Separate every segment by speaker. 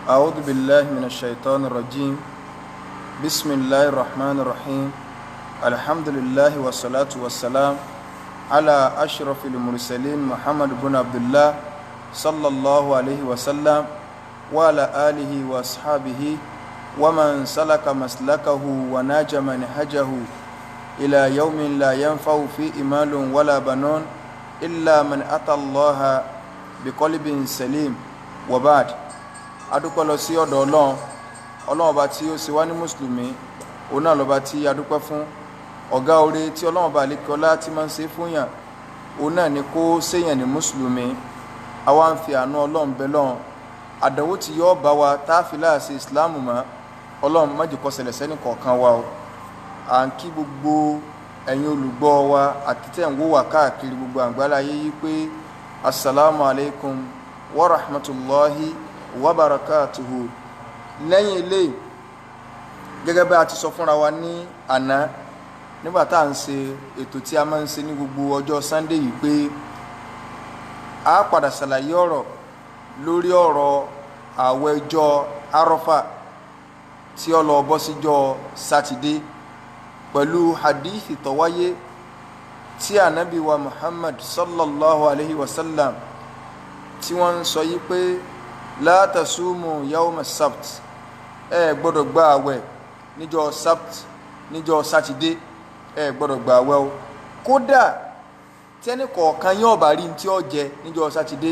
Speaker 1: أعوذ بالله من الشيطان الرجيم بسم الله الرحمن الرحيم الحمد لله والصلاة والسلام على أشرف المرسلين محمد بن عبد الله صلى الله عليه وسلم وعلى آله وأصحابه ومن سلك مسلكه وناج منهجه إلى يوم لا ينفع فيه مال ولا بنون إلا من أتى الله بقلب سليم وبعد adúpẹ́ lọ sí ọ̀dọ̀ ọlọ́run ọba tí ó ṣe wá ní mùsùlùmí òun náà lọ́ba tí adúpẹ́ fún ọ̀gá oore tí ọlọ́run ọba àlékọ́lá tí máa ń ṣe fún yàn òun náà ni kó ṣèyàn ní mùsùlùmí àwa ń fi àánú ọlọ́run bẹ lọ́run àdánwò tí yóò bá wa tá a fi láàṣẹ ìsìláàmù mọ́ ọlọ́run má jẹ́ kó ṣẹlẹ̀ sẹ́ni kọ̀ọ̀kan wa o à ń kí gbogbo ẹ̀yin olùgbọ́ wa àti tẹ̀ ń wò wá káàkiri gbogbo àgbáláyé yìí pé assalamu alaikum wa rahmatullahi wa barakatuhu. Lẹ́yìn eléyìí gẹ́gẹ́ bí a ti sọ fúnra wa ní àná nígbà tá à ń ṣe ètò tí a máa ń ṣe ní gbogbo ọjọ́ Sunday yìí pé a padà ṣàlàyé ọ̀rọ̀ lórí ọ̀rọ̀ àwẹ̀ ọjọ́ arafah tí ó lọ bọ́ síjọ́ sátidé pẹ̀lú hadith tó wáyé tí ànábì wa Muhammad sallallahu alayhi wa sallam tí wọ́n ń sọ yìí pé la tasumu yawm as-sabt ẹ gbọ́dọ̀ gba àwẹ̀ níjọ́ sabt níjọ́ sátidé ẹ gbọ́dọ̀ gba àwẹ̀ o kódà tẹ́ni kọ̀ọ̀kan yóò bá rí tí ó jẹ níjọ́ sátidé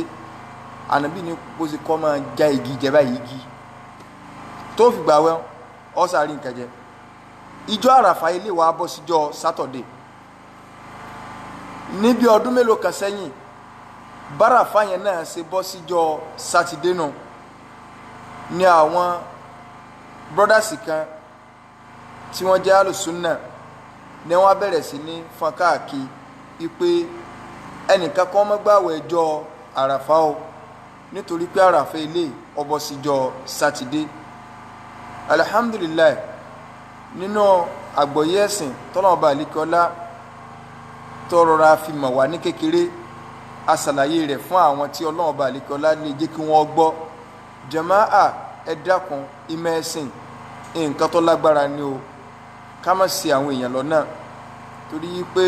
Speaker 1: ànábì ní bó ṣe kọ́ máa já igi jẹ báyìí igi tó fi gba àwẹ̀ ó sáré nǹkan jẹ ìjọ àràfà ilé wa bọ́ síjọ́ sátọ̀dé níbi ọdún mélòó kan sẹ́yìn báràfà yẹn náà ṣe bọ́ síjọ́ sátidé náà ní àwọn brọ́dásì kan tí wọ́n jẹ́ alùsùnà ní wọ́n bẹ̀rẹ̀ sí ní fọn káàkiri wípé ẹnìkan kan má gbààwẹ̀ ọjọ́ àràfà o nítorí pé àràfà ilé ó bọ́ síjọ́ sátidé alhamdulilayi nínú àgbọ́yé ẹ̀sìn tọ́lọ́mọba àlíkọ́lá tó rọra fi mọ̀ wá ní kékeré asàlàyé rẹ̀ fún àwọn tí Ọlọ́run bá àlékọ́lá lè jẹ́ kí wọ́n gbọ́ jàmáà ẹ dákun ìmọ̀ ẹ̀sìn nǹkan tó lágbára ni o ká má ṣì àwọn èèyàn lọ́nà torí pé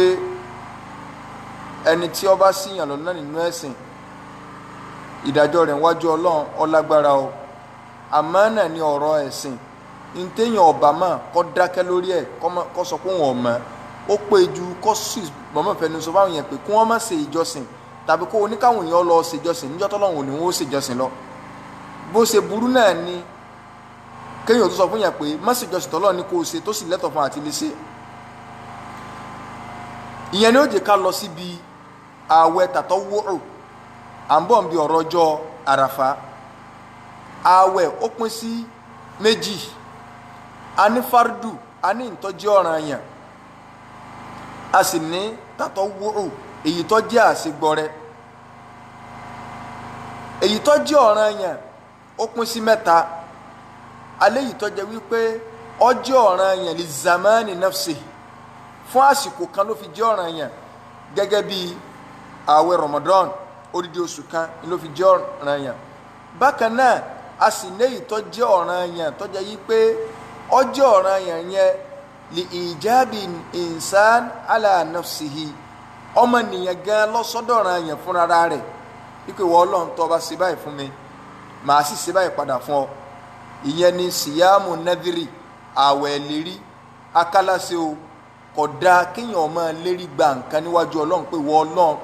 Speaker 1: ẹni tí ó bá ṣì yàn lọ́nà nínú ẹ̀sìn ìdájọ́ rẹ̀ níwájú Ọlọ́run ó lágbára o àmánà ni ọ̀rọ̀ ẹ̀sìn ntẹ́yìn ọ̀bà mọ̀ kó dákẹ́ lórí ẹ̀ kó sọ pé wọn ò mọ̀ ó pé ju kó sì mọ̀mọ́ fẹnu sọ fáwọn yẹn pé kí wọ́n má ṣe ìjọsìn tàbí kó oníkàwọn èèyàn lọ ṣèjọsìn níjọ́ tọ́lọ́run ni wọ́n ó ṣèjọsìn lọ bó ṣe burú náà ni kéèyàn tó sọ fún yàn pé má ṣèjọsìn tọ́lọ́run ni kó o ṣe tó sì lẹ́tọ̀ọ́ fún àti lè ṣe ìyẹn ni ó jẹ́ ká lọ síbi ààwẹ̀ tàtọ́wúrù à ń bọ̀ níbi ọ̀rọ̀ ọjọ́ àràfà ààwẹ̀ ó pín sí méjì a ní fardu a ní ìtọ́jú ọ̀ranyàn a sì ní tàtọ́wúrù èyí tó jẹ́ àṣegbọrẹ èyí tó jẹ́ ọ̀ranyàn ó pín sí mẹ́ta alẹ́ yìí tó jẹ́ wípé ó jẹ́ ọ̀ranyàn li zamani nafsi fún àsìkò kan ló fi jẹ́ ọ̀ranyàn gẹ́gẹ́ bí ààwẹ̀ Ramadan odidi oṣù kan ló fi jẹ́ ọ̀ranyàn bákan náà a sì ní èyí tó jẹ́ ọ̀ranyàn tó jẹ́ yí pé ó jẹ́ ọ̀ranyàn yẹn li ijabi insan ala nafsihi ọmọ nìyẹn gan lọ́sọ́dọ̀ràn yẹn fúnra rẹ̀ wípé wọ́n Ọlọ́run tó bá ṣe báyìí fún mi màá sì ṣe báyìí padà fún ọ ìyẹn ni síyáàmù nadhiri àwẹ̀ lérí akálàṣe o kò dáa kéèyàn máa lérí gba nǹkan níwájú Ọlọ́run pé wọ́n Ọlọ́run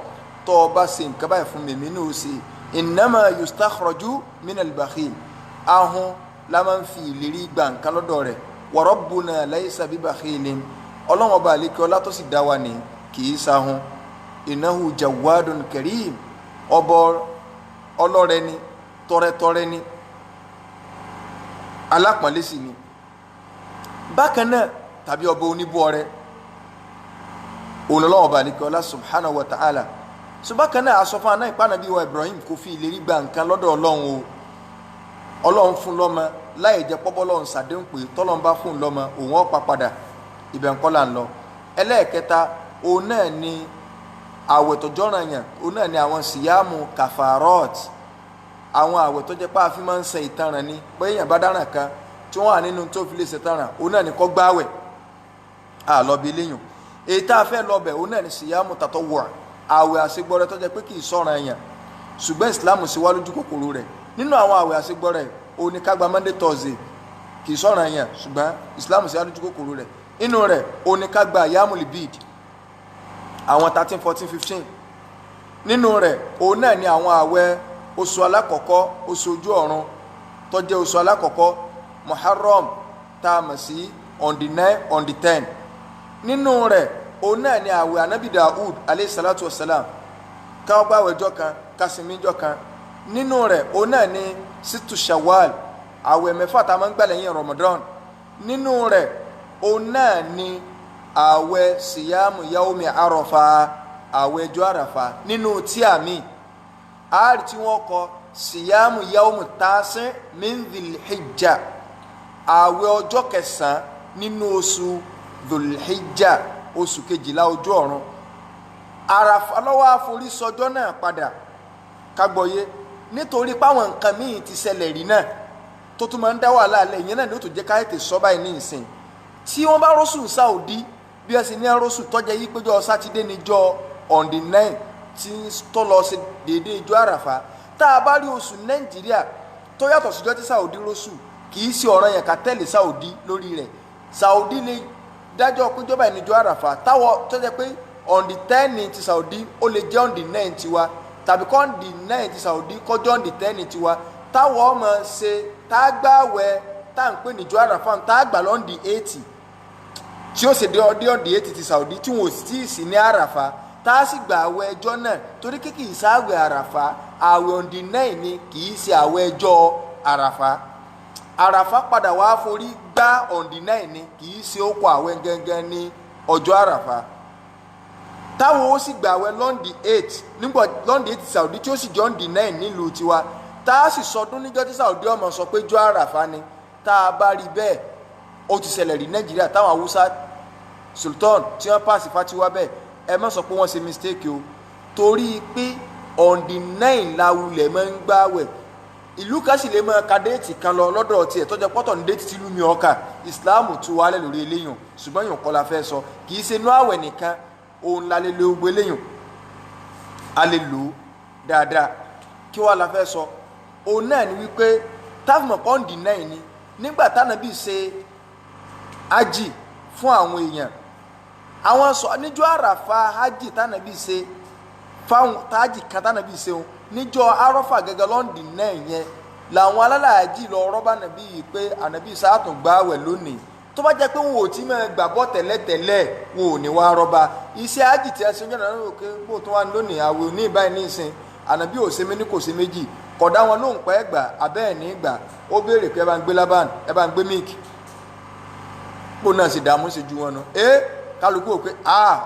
Speaker 1: tó bá ṣe nǹkan báyìí fún mi ní o ṣe innama yustakhraju minal bakhil ahun la máa ń fi ìlérí gba nǹkan lọ́dọ̀ rẹ̀ wa rabbuna laysa bibakhilin Ọlọ́run ọba àlékè ọlá tó sì dá wa ní kì í sáhun innahu jawadun karim ọbọ ọlọ́rẹ ni tọrẹtọrẹ ni alápọ̀nlé sì ni bákan náà tàbí ọba oníbú ọrẹ olólọ́wọ́ ọba àlekẹ́ ọlá subhanahu wa ta'ala so bákan náà aṣọ fún aná ìpànàbí wa Ibraheem kò fi ìlérí gba nǹkan lọ́dọ̀ Ọlọ́run o Ọlọ́run fún lọ́mọ láì jẹ́ pọ́pọ́ lọ́run sàdéhùn pé tọ́lọ́run bá fún lọ́mọ òun ó pa padà ibẹ̀ ńkọ́ là ń lọ ẹlẹ́ẹ̀kẹta òun náà ni àwẹ̀ tó jọ́ranyàn òun náà ni àwọn síyáàmù kàfàrọ́ọ̀t àwọn àwẹ̀ tó jẹ́ pé a fi máa ń ṣe ìtanràn ni pé èèyàn bá dáràn kan tí wọ́n wà nínú tó fi lè ṣe ìtanràn òun náà ni kó gbààwẹ̀ àlọ́bí eléyìn èyí tá a fẹ́ lọ́bẹ̀ òun náà ni síyámù tatawwu' àwẹ̀ àṣegbọ́rẹ́ tó jẹ́ pé kì í sọ̀ràn èèyàn ṣùgbọ́n ìsìlámù sì wá lójú kòkòrò rẹ̀ nínú àwọn àwẹ̀ àṣegbọ́rẹ́ òun ni ká gba Monday Thursday kì í sọ̀ràn èèyàn ṣùgbọ́n ìsìlámù sì wá lójú kòkòrò rẹ̀ nínú rẹ̀ òun ni ká gba yamul bid àwọn 13 14 15 nínú rẹ̀ òun náà ni àwọn àwẹ̀ oṣù alákọ̀ọ́kọ́ oṣù ojú ọ̀run tó jẹ́ oṣù alákọ̀ọ́kọ́ Muharram tá a mọ̀ sí on the 9 on the 10 nínú rẹ̀ òun náà ni àwẹ̀ anabi Daud alayhi salatu wasalam káwọn bá àwẹ̀ ọjọ́ kan kásìmí ọjọ́ kan nínú rẹ̀ òun náà ni situ Shawwal àwẹ̀ mẹ́fà tá a máa ń gbà lẹ́yìn Ramadan nínú rẹ̀ òun náà ni àwẹ̀ siyamu yaumi arafah àwẹ̀ ọjọ́ àràfà nínú tíà mi àárí tí wọ́n kọ siyamu yaumu tasi min dhil hijja àwẹ̀ ọjọ́ kẹsàn-án nínú oṣù dhul hijja oṣù kejìlá ojú ọ̀run àràfà lọ́wọ́ àforí sọjọ́ náà padà kágbọ́yé nítorí páwọn nǹkan míì ti ṣẹlẹ̀ rí náà tó tún máa ń dá wàhálà alẹ́ ìyẹn náà ni ó tó jẹ́ káyọ̀tì sọ báyìí ní ìsìn tí wọ́n bá rọ́ṣù Saudi bí ẹ sì ní rọ́ṣù tọ́jẹ́ yí péjọ sátidé níjọ́ on the 9 tí tó lọ sí déédéé ijó àràfà tá a bá rí oṣù Nàìjíríà tó yàtọ̀ síjọ́ tí Saudi rọ́ṣù kì í ṣe ọ̀ràn yẹn ká tẹ̀lé Saudi lórí rẹ̀ Saudi lè dájọ́ péjọba ìníjọ́ àràfà táwọ̀ tó jẹ́ pé on the 10 ní ti Saudi ó lè jẹ́ on the 9 tiwa tàbí kọ́ on the 9 ti Saudi kọjọ́ on the 10 ní tiwa táwọ̀ ọmọ ṣe tá a gbààwẹ̀ tá à ń pè níjọ́ àràfà tá a gbà lọ́n di 80 tí ó sì dé on the 80 ti Saudi tí wọn ò sì sí ní àràfà tá a sì gbà àwẹ̀ ẹjọ́ náà torí kí kì í sáwẹ̀ àràfà àwẹ̀ on the 9 ni kì í ṣe àwẹ̀ ẹjọ́ àràfà àràfà padà wá forí gbá on the 9 ni kì í ṣe ó kọ àwẹ̀ gangan ní ọjọ́ àràfà táwọn ó sì gbà àwẹ̀ lọ́ndì 8 nígbà lọ́ndì 8 Saudi tí ó sì jọ on the 9 nílùú tiwa tá a sì sọdún níjọ́ tí Saudi ọmọ sọ pé jọ́ àràfà ni tá a bá rí bẹ́ẹ̀ ó ti ṣẹlẹ̀ rí Nàìjíríà táwọn Haúsá Sultan tí wọ́n pàṣẹ fatiwa bẹ́ẹ̀ ẹ má sọ pé wọ́n ṣe mistake o torí pé on the 9 lawulẹ̀ máa ń gbààwẹ̀ ìlú kan sì lè máa ka déètì kan lọ lọ́dọ̀ tiẹ̀ tọ́jọ́ pọ́tọ̀ ní déètì tìlú mi ọkà ìsìláàmù tú wálẹ̀ lórí eléyìn ṣùgbọ́n yòó kọ́ la fẹ́ sọ kì í ṣe inú àwẹ̀ nìkan òun la lè lo gbogbo eléyìn a lè lò ó dáadáa kí wàá la fẹ́ sọ òun náà ni wípé táfìmọ̀ on the 9 ni nígbà tánàbí ṣe ájì fún àwọn èèyàn àwọn sọ níjọ́ àràfà hajj tánàbí ṣe fáwọn tájì kan tánàbí ṣe wọn níjọ́ arọ́fà gẹ́gẹ́ lọ́ndì náà yẹn làwọn alálàájì lọ rọ́bà nàbí yìí pé ànàbí sàátùn gbààwẹ̀ lónìí tó bá jẹ́ pé wọn ò tí máa gbàgbọ́ tẹ́lẹ̀tẹ́lẹ̀ wọn ò ní wá rọ́bà iṣẹ́ hajj tí a ṣe ń jẹ́ náà lóòkè bó tó wà lónìí àwẹ̀ òní ìbáyìí ní ìsìn ànàbí ò ṣe méní kò ṣe méjì kódà wọn ló ń pẹ́ gbà abẹ́ ẹ̀ ní gbà ó béèrè pé ẹ bá ń gbé laban ẹ bá ń gbé míìkì kó náà sì dààmú sí ju wọn nù kálukú ò pé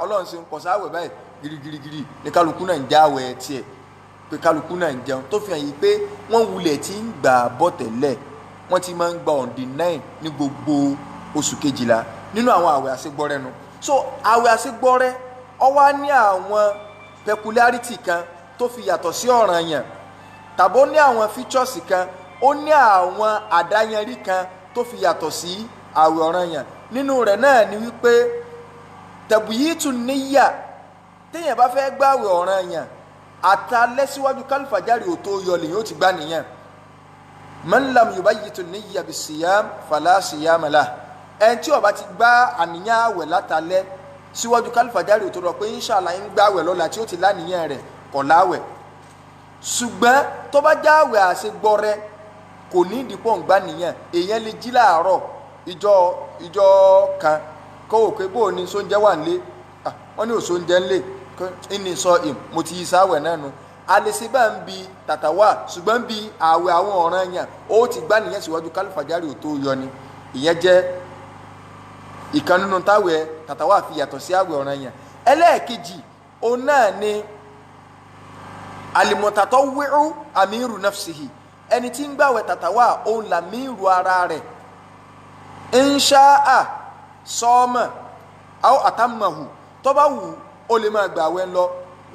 Speaker 1: ọlọ́run ṣe ń kọ̀ sáwẹ̀ báyìí girigirigiri ní kálukú náà ń já àwẹ̀ tiẹ̀ pé kálukú náà ń jẹun tó fi hàn yìí pé wọ́n wulẹ̀ tí ń gbà bọ́ tẹ́lẹ̀ wọ́n ti máa ń gba on the 9 ní gbogbo oṣù kejìlá nínú àwọn àwẹ̀ àṣegbọ́rẹ́ nu so àwẹ̀ àṣegbọ́rẹ́ ó wà ní àwọn peculiarity kan tó fi yàtọ̀ sí ọ̀ranyàn tàbí ó ní àwọn features kan ó ní àwọn àdáyanrí kan tó fi yàtọ̀ sí àwẹ̀ ọ̀ranyàn nínú rẹ̀ náà ni wípé tẹ̀bùyìtù níyà téèyàn bá fẹ́ gbààwẹ̀ ọ̀ranyàn àtàlẹ́ síwájú kálífàjárì ò tó yọ lèyìn ó ti gbà nìyẹn man lam yubayyitu níyà bisiyam fala siyama lah ẹni tí ó bá ti gbà àníyàn àwẹ̀ látàlẹ́ síwájú kálífàjárì ò tó rọ pé inṣàlá ń gbààwẹ̀ lọ́la tí ó ti láníyàn rẹ̀ kò láwẹ̀ ṣùgbọ́n tó bá jáwẹ̀ àṣegbọ́rẹ́ kò ní ìdìpọ̀ ń gbà nìyẹn èèyàn lè jí láàárọ̀ ìjọ kan kó wò pé bóò ní sóúnjẹ wà nílé wọ́n ní ò sóúnjẹ ńlé ní sọ mo ti yí sáwẹ̀ náà nu alẹ́sẹ̀ bá ń bi tàtàwà ṣùgbọ́n bí àwẹ̀ àwọn ọ̀ranyàn ó ti gbà nìyẹn síwájú kálífàjárì ò tó yọ ni ìyẹn jẹ́ ìkan nínú táwẹ̀ tàtàwà fi yàtọ̀ sí àwẹ̀ ọ̀ranyàn ẹlẹ́ẹ̀kejì òun náà ni alimọ̀tàtọ̀ amiru nafsihi ẹni tí ń gbàwẹ̀ tàtàwà òun làmírù ara rẹ̀ insha'a sọ́ọ̀mọ̀ àwọn àtàmàhù tó bá wù ó lè máa gbàwẹ̀ lọ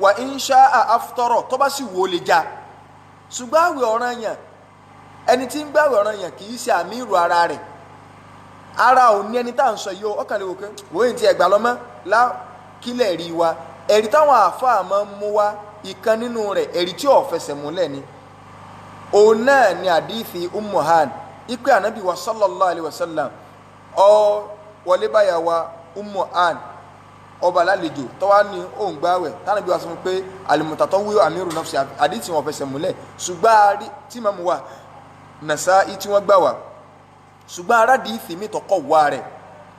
Speaker 1: wà insha'a aftara tó bá sì wù ó lè já ṣùgbọ́n àwẹ̀ ọ̀ranyàn ẹni tí ń gbàwẹ̀ ọ̀ranyàn kì í ṣe àmírù ara rẹ̀ ara ò ní ẹni tá à ń sọ yìí ó ọkàn lè wò pé wòye ti ẹgbà lọ́mọ́ kílẹ̀ rí wa ẹ̀rí táwọn àáfàá máa ń mú wá ìkan nínú rẹ̀ ẹ̀rí tí ò fẹsẹ̀ múlẹ̀ ni òun náà ni àdífi umuhan ipe ànábì wa sallallahu alayhi wa sallam ọ wọlé báyà wa umuhan ọba lálejò tọ́wá ní òun gbáwẹ̀ tánàbí wa sọ pé alimutatọ́ wí amiru nafsi àdífi wọn fẹsẹ̀ múlẹ̀ ṣùgbọ́n tí màmú wa Nasa'i tí wọ́n gbà wá ṣùgbọ́n aládìífì mi tọkọ̀ wá rẹ̀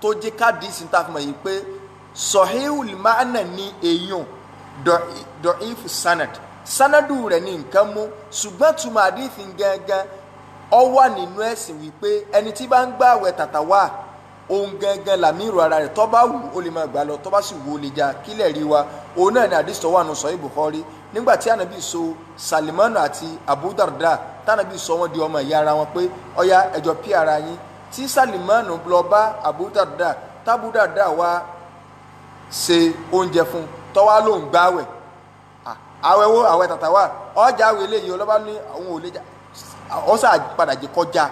Speaker 1: tó jẹ́ kádìísì tá a fi mọ̀ yìí pé sọ̀híhùl máànà ní èèyàn dọ̀ífù sanadu rẹ̀ ní nǹkan mú ṣùgbọ́n túmọ̀ àdìífì gangan ọ wà nínú ẹ̀sìn wípé ẹni tí bá ń gbààwẹ̀ tàtàwá òun gangan làmírù ara rẹ̀ tó bá wù ó lè máa gbà lọ tó bá sì wù ó lè já kílẹ̀ rí wa òun náà ní àdìsí tó wà nù Sahih Bukhari nígbà tí ànábì so Sulaimon àti Abu Darda tánàbí sọ wọn di ọmọ ìyá ara wọn pé ọyá ẹjọ pí ara yín tí Sulaimon lọ bá Abu Darda tábú Darda wá ṣe oúnjẹ fún tọ́wá ló ń gbáwẹ̀ àwẹ̀ wo àwẹ̀ tàtàwá ọjà àwẹ̀ eléyìí ọlọ́ba ní àwọn òlé ọ̀sà padà jẹ kọjá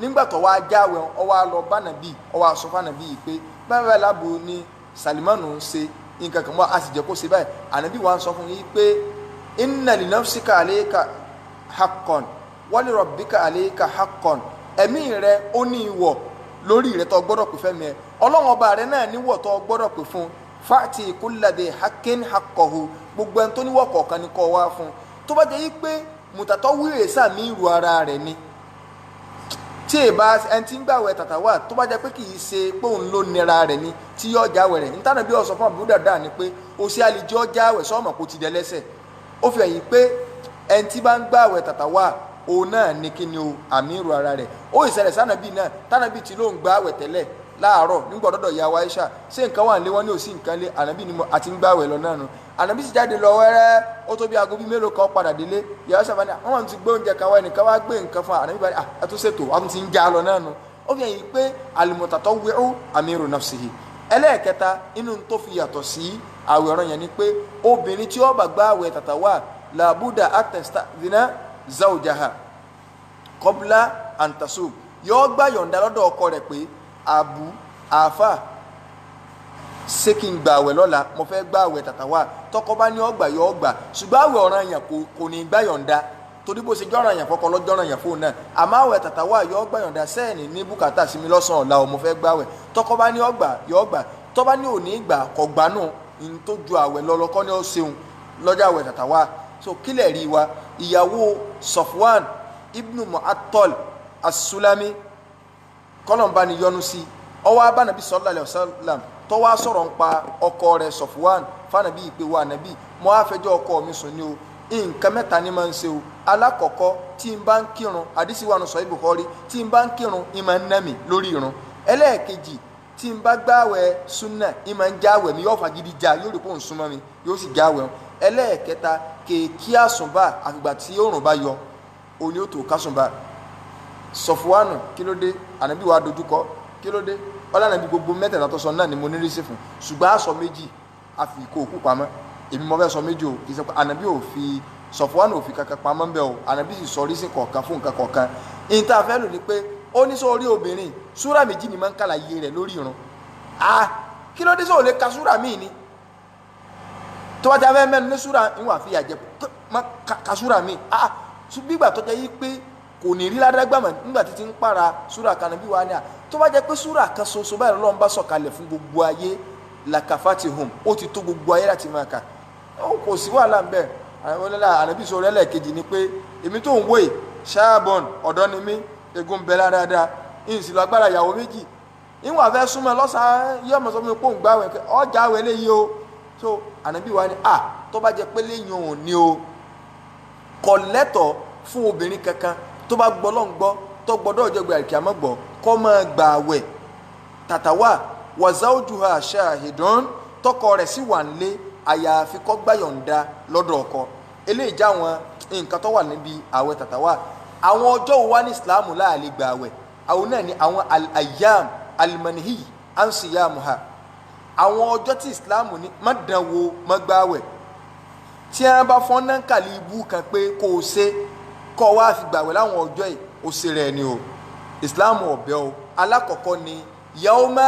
Speaker 1: nígbà tó wá jáwẹ̀ ọwọ́ lọ bá nàbí ọwọ́ aṣọ fànàbí yìí pé báyìí lábò ní Sulaimon ń ṣe nǹkan kan mọ́ a sì jẹ́ kó ṣe báyìí ànàbí wa ń sọ fún yìí pé inna li nafsika alayka haqqan wa li rabbika alayka haqqan ẹ̀mí rẹ ó ní ìwọ̀ lórí rẹ tó gbọ́dọ̀ pè fẹ́mi ẹ ọlọ́run ọba rẹ náà níwọ̀ tó gbọ́dọ̀ pè fún fa'ti kulla dhi haqqin haqqahu gbogbo ẹni tó níwọ̀ kọ̀ọ̀kan ni kó wá fún tó bá jẹ́ yí pé mùtàtọ́ wíìrè sàmì ìrù ara rẹ̀ ni tí èbá ẹni tí ń gbàwẹ̀ tàtàwà tó bá jẹ́ pé kì í ṣe pé òun ló nira rẹ̀ ni tí yọ jáwẹ̀ rẹ̀ nítorí bí ọ̀sán fún Abu Darda ni pé ó ṣe àlejò jáwẹ̀ sọ́ọ̀mọ̀ kó ti dẹ lẹ́sẹ̀ ó fi hàn yí pé ẹni tí bá ń gbàwẹ̀ tàtàwà òun náà ní kí ni o àmì ìrù ara rẹ̀ ó ìṣẹ̀lẹ̀ sànàbí náà tànàbí tí ló ń gbàwẹ̀ tẹ́lẹ̀ láàárọ̀ nígbà ọ̀dọ́dọ̀ ìyá wa Aisha ṣé nǹkan wà nílé wọn ní òsì nǹkan lé ànábì ni mo àti ń gbàwẹ̀ lọ náà nu ànábì sì jáde lọ wẹ́rẹ́ ó tó bí aago bíi mélòó kan padà délé ìyá Aisha bá ní àwọn ti gbé oúnjẹ kan wá ẹnìkan wá gbé nǹkan fún ànábì bá ní àtúnṣètò àwọn ti ń já lọ náà nu ó fi hàn yìí pé al-mutatawwi'u amiru nafsihi ẹlẹ́ẹ̀kẹta inú tó fi yàtọ̀ sí àwẹ̀ ọ̀ranyàn ni pé obìnrin tí ó bá gbààwẹ̀ tàtàwà làbúdà àtẹ̀sítàdínà zawjaha qabla an tasum yóò gbà yọ̀ǹda lọ́dọ̀ ọkọ rẹ̀ pé abu àfà ṣé kí n gbààwẹ̀ lọ́la mo fẹ́ gbààwẹ̀ tàtàwà tọkọ bá ní ọgbà yọ ọgbà ṣùgbọ́n àwẹ̀ ọ̀ranyàn kò ní gbà yọ̀ǹda torí bó ṣe jọ́ranyàn fọkọ lọ́jọ́ranyàn fóun náà àmọ́ àwẹ̀ tàtàwà yọ ọgbà yọ̀ǹda sẹ́ẹ̀nì ní bùkátà sí mi lọ́sàn-án ọ̀la mo fẹ́ gbààwẹ̀ tọkọ bá ní ọgbà yọ ọgbà tọ́ bá ní òní ìgbà kọ̀ gbà náà ní tó ju àwẹ̀ lọ́lọ́kọ́ ní ó ṣeun lọ́jọ́ àwẹ̀ tàtàwà so kílẹ̀ rí wa ìyàwó Safwan ibnu Mu'attal as-Sulami kọlọmba ni yọ́nú sí ọwọ́ abánabi sallallahu alaihi wasallam tó wá sọ̀rọ̀ ń pa ọkọ rẹ̀ Safwan fànàbí ìpè wa nàbí mo á fẹjọ́ ọkọ mi sùn ní o nǹkan mẹ́ta ni máa ń ṣe o alákọ̀ọ́kọ́ tí n bá ń kírun àdìsí wa nù Sahih Bukhari tí n bá ń kírun ìmọ̀ ń nà mí lórí irun ẹlẹ́ẹ̀kejì tí n bá gbààwẹ̀ súnà ìmọ̀ ń jáwẹ̀ mi yóò fagídí já yóò rí pé òun súnmọ́ mi yóò sì jáwẹ̀ ẹlẹ́ẹ̀kẹta kèékí àsùnbà àfìgbà tí òòrùn bá yọ òní ó tó kásùnbà Sọfúwánù kí ló dé ànábì wa dojúkọ kí ló dé ọlànàbí gbogbo mẹ́tẹ̀ẹ̀ta tó sọ náà ni mo ní rísí fún ṣùgbọ́n aṣọ méjì àfi kó òkú pamọ́ èmi mo fẹ́ sọ méjì o kì í ṣe pé ànábì ò fi Sọfúwánù ò fi kankan pamọ́ ń bẹ́ o ànábì sì sọ rísí kọ̀ọ̀kan fún nǹkan kọ̀ọ̀kan ìta fẹ́ lò ní pé ó ní sọ orí obìnrin súrà méjì ni máa ń kàlàyé rẹ̀ lórí irun kí ló dé sọ ò lè ka súrà míì ni tó bá ti afẹ́ mẹ́nu ní súrà ìwọ̀n àfihàn jẹ ka súrà míì bí ìgbà tó jẹ́ yí pé kò ní rí ládágbàmọ̀ nígbà tí ti ń para súrà kan bí wàá ní tó bá jẹ́ pé súrà kan ṣoṣo báyìí Ọlọ́run bá sọ̀kalẹ̀ fún gbogbo ayé lakafatihum ó ti tó gbogbo ayé láti máa kà kò sí wàhálà ń bẹ̀ ànábì sọ rẹ̀ lẹ́ẹ̀kejì ni pé èmi tó ń wòye ṣáàbọ̀n ọ̀dọ́ ni mí egun bẹ dáadáa ìsìn lọ agbára ìyàwó méjì ìwọ̀n àfẹ́ súnmọ́ lọ́sàn-án yóò mọ̀ sọ fún mi pé òun gbá wẹ̀ ọjà wẹ̀ léyìí o so ànábì wa ni tó bá jẹ́ pé léyìn òun ni o kò lẹ́tọ̀ọ́ fún obìnrin kankan tó bá gbọ́ lọ́n gbọ́ tó gbọ́dọ̀ ọjọ́ gbé àríkì àmọ́ gbọ́ kọ́ máa gbà àwẹ̀ tàtàwà wa zawjuha shahidun tọkọ rẹ̀ sì wà nílé àyàfi kó gbà yọ̀ǹda lọ́dọ̀ ọkọ eléyìí já wọn nǹkan tó wà níbi àwẹ̀ tàtàwà àwọn ọjọ́ wo wá ní ìsìláàmù láàlè gbà àwẹ̀ àwọn náà ní àwọn al-ayyam al-manhi an siyamuha àwọn ọjọ́ tí ìsìláàmù ní má dán wò má gbà àwẹ̀ tí wọ́n bá fọ́n náà kàlí ibú kan pé kó o ṣe kọ́ wá fi gbàwẹ̀ láwọn ọjọ́ yìí ó ṣe rẹ̀ ni o Islam ọ̀bẹ o alákọ̀ọ́kọ́ ni yawma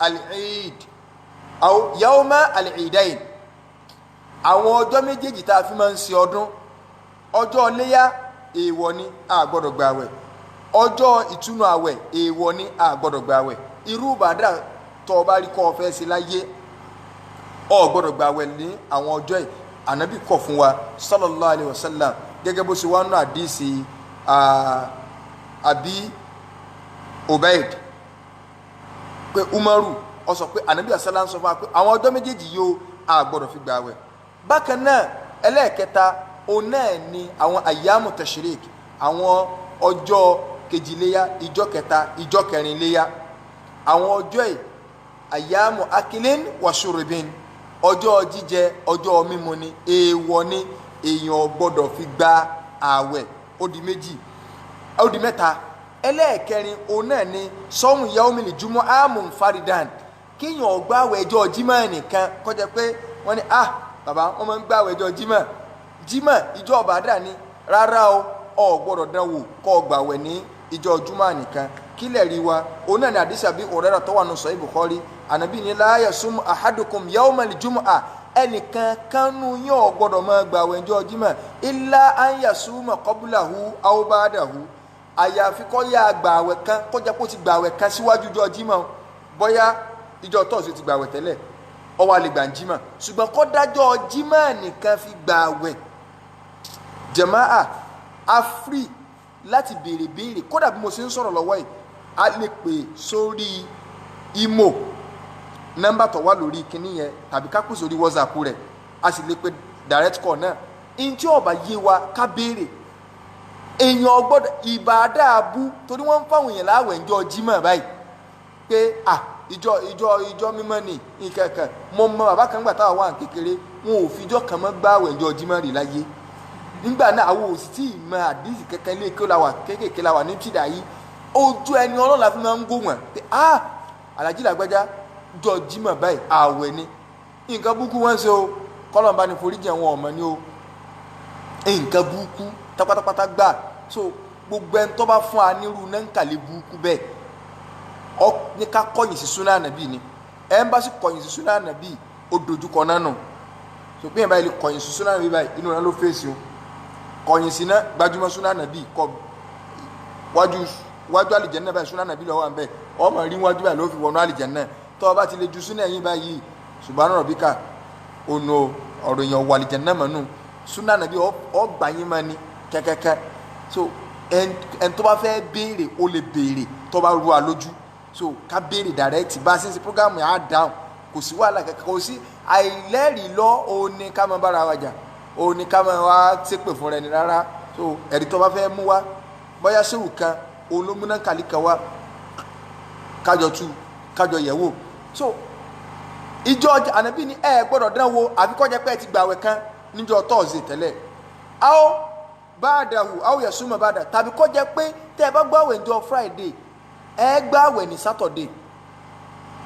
Speaker 1: al-eid yawma al-eidain àwọn ọjọ́ méjèèjì tá a fi máa ń ṣe ọdún ọjọ́ iléyá èèwọ̀ ni a gbọ́dọ̀ gbàwẹ̀ ọjọ́ ìtúnu àwẹ̀ èèwọ̀ ni a gbọ́dọ̀ gbàwẹ̀ irú bàdà tó o bá rí kọ́ ọ fẹ́ ṣe láyé o gbọ́dọ̀ gbàwẹ̀ ní àwọn ọjọ́ yìí ànábì kọ̀ fún wa sallallahu alayhi wa sallam gẹ́gẹ́ bó ṣe wá nù àdìsí àbí Ubayd pé Umaru ó sọ pé ànábì asálà ń sọ fún wa pé àwọn ọjọ́ méjèèjì yóò a gbọ́dọ̀ fi gbàwẹ̀ bákan náà ẹlẹ́ẹ̀kẹta òun náà ni àwọn àyàmù tashrik àwọn ọjọ́ kejìléyà ìjọ kẹta ìjọ kẹrìnléyà àwọn ọjọ́ yìí àyàmù akilin wa shurubin ọjọ́ jíjẹ ọjọ́ mímu ni èèwọ̀ ni èèyàn gbọ́dọ̀ fi gba ààwẹ̀ ó di méjì ó di mẹ́ta ẹlẹ́ẹ̀kẹrin òun náà ni sọ́mù yaumil jumu'a munfaridan kéèyàn gbààwẹ̀ ọjọ́ jímọ̀ nìkan kọjá pé wọ́n ní bàbá wọ́n máa ń gbààwẹ̀ ọjọ́ jímọ̀ ìjọ ọ̀bàdà ni rárá o gbọ́dọ̀ dánwò kọ́ gbààwẹ̀ ní ìjọ júmọ̀ nìkan kílẹ̀ rí wa òun náà ni àdìsí àbí òrẹ́rà tó wà nù Sahih Bukhari ànábì ní la yasum ahadukum yawmal jumu'a ẹnìkan kánú yóò gbọ́dọ̀ máa gbààwẹ̀ ọjọ́ jímọ̀ illa an yasuma qablahu aw ba'dahu àyàfi kó yá gbààwẹ̀ kan kọjá kó ti gbààwẹ̀ kan síwájú ọjọ́ jímọ̀ bóyá ìjọ tọ́sí ti gbààwẹ̀ tẹ́lẹ̀ ó wá lè gbà jímọ̀ ṣùgbọ́n kó dájọ́ jímọ̀ nìkan fi gbààwẹ̀ jàmáà a free láti béèrè kódà bí mo ṣe ń sọ̀rọ̀ lọ́wọ́ yìí a lè pè sórí imo nọ́mbà tó wà lórí kinní yẹn tàbí ká pè sórí WhatsApp rẹ̀ a sì lè pè direct call náà in tí ó bá yé wa ká béèrè èèyàn gbọ́dọ̀ ìbàdà abú torí wọ́n ń fáwọn èèyàn láwẹ̀ ńjọ́ jímọ̀ báyìí pé ìjọ mímọ́ ni ìkẹ̀kẹ̀ mo mọ bàbá kan gbà táwọn wà kékeré wọn ò fi ìjọ kan mọ́ gbààwẹ̀ ńjọ́ jímọ̀ rí láyé nígbà náà àwọn òsì tí ì mọ àdìsí kẹkẹ ilé kí ó la wà kéékèèké la wà ní tìdá yìí ojú ẹni ọlọ́run la fi máa ń gò wọ́n pé alájí làgbájá jọ jímọ̀ báyìí ààwẹ̀ ni nǹkan burúkú wọ́n ń ṣe o kọ́lọ̀ bá ní foríjì àwọn ọmọ ni o nǹkan burúkú tápátápátá gbà so gbogbo ẹni tó bá fún wa nírú náà ń kàlẹ́ burúkú bẹ́ẹ̀ ọ ní ká kọ̀yìn sí súnà ànàbì ni ẹ̀ ń bá sì kọ̀yìn sí súnà ànàbì ó dojúkọ náà nù so pé ẹ̀ báyìí lè kọ̀yìn sí súnà ànàbì báyìí inú rẹ̀ ló fèsì o kọ̀yìn sí náà gbajúmọ̀ súnà nàbí kọ wájú àlìjẹ́nnà báyìí súnà nàbí lọ́wọ́ àbẹ́ ọmọ rí wájú báyìí ló fi wọnú àlìjẹ́nnà tó o bá ti lè ju súnà ẹ̀yìn báyìí subhana rabbika ònà ọ̀rọ̀ èèyàn wà àlìjẹ́nnà mọ́nú súnà nàbí ọgbà yín máa ní kẹ́kẹ́kẹ́ so ẹn tó bá fẹ́ béèrè ó lè béèrè tó bá ru àlójú so ká béèrè direct bá a ṣe ń ṣe programu yà á dáhùn kò sí wàhálà kẹ́kẹ́ kò sí àìlẹ́rìí lọ òní ká máa bára wa jà òní ká máa wá ṣépè fún rẹ ni rárá so ẹ̀rí tó bá fẹ́ mú wá bóyá ṣéwù kan olómúná kàlíkà wá kájọ yẹ̀wò so ìjọ ànábì ní ẹ gbọ́dọ̀ dán wo àfi kó jẹ́ pé ẹ ti gbààwẹ̀ kan níjọ́ tọ́ọ̀sì tẹ́lẹ̀ áó báàdàhù áó yẹ̀sùmọ̀ báàdà tàbí kó jẹ́ pé tẹ́ ẹ bá gbààwẹ̀ níjọ́ Friday ẹ gbààwẹ̀ ní Saturday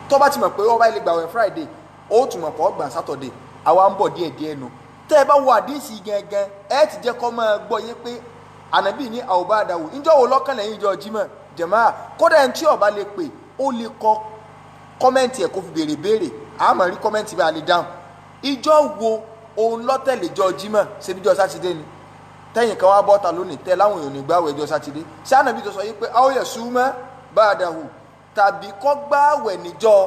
Speaker 1: tó bá ti mọ̀ pé ó bá ilé gbààwẹ̀ Friday ó tún mọ̀ pé ó gbà Saturday àwa ń bọ̀ díẹ̀díẹ̀ nu tẹ́ ẹ bá wo àdíìsì gẹ́gẹ́ ẹ ti jẹ́ kó máa gbọ́ yé pé ànábì ní áó báàdàhù níjọ́ wo lọ́kàn lẹ́yìn ìjọ Jímọ̀ jàmáà kódà ẹni tí ó bá lè pè ó lè kọ kọ́mẹ́ǹtì ẹ̀ kó fi béèrè àmọ́ rí kọ́mẹ́ǹtì bá a lè dáhùn ìjọ wo òun lọ́tẹ̀lẹ̀ jọ Jímọ̀ ṣebí jọ Sátidé ni tẹ́yìn kan wá bọ́ta lónìí tẹ́ láwọn èèyàn ní gbààwẹ̀ jọ Sátidé ṣé ànábì tó sọ yìí pé áó yẹ̀sùmọ̀ báàdàhù tàbí kó gbààwẹ̀ níjọ́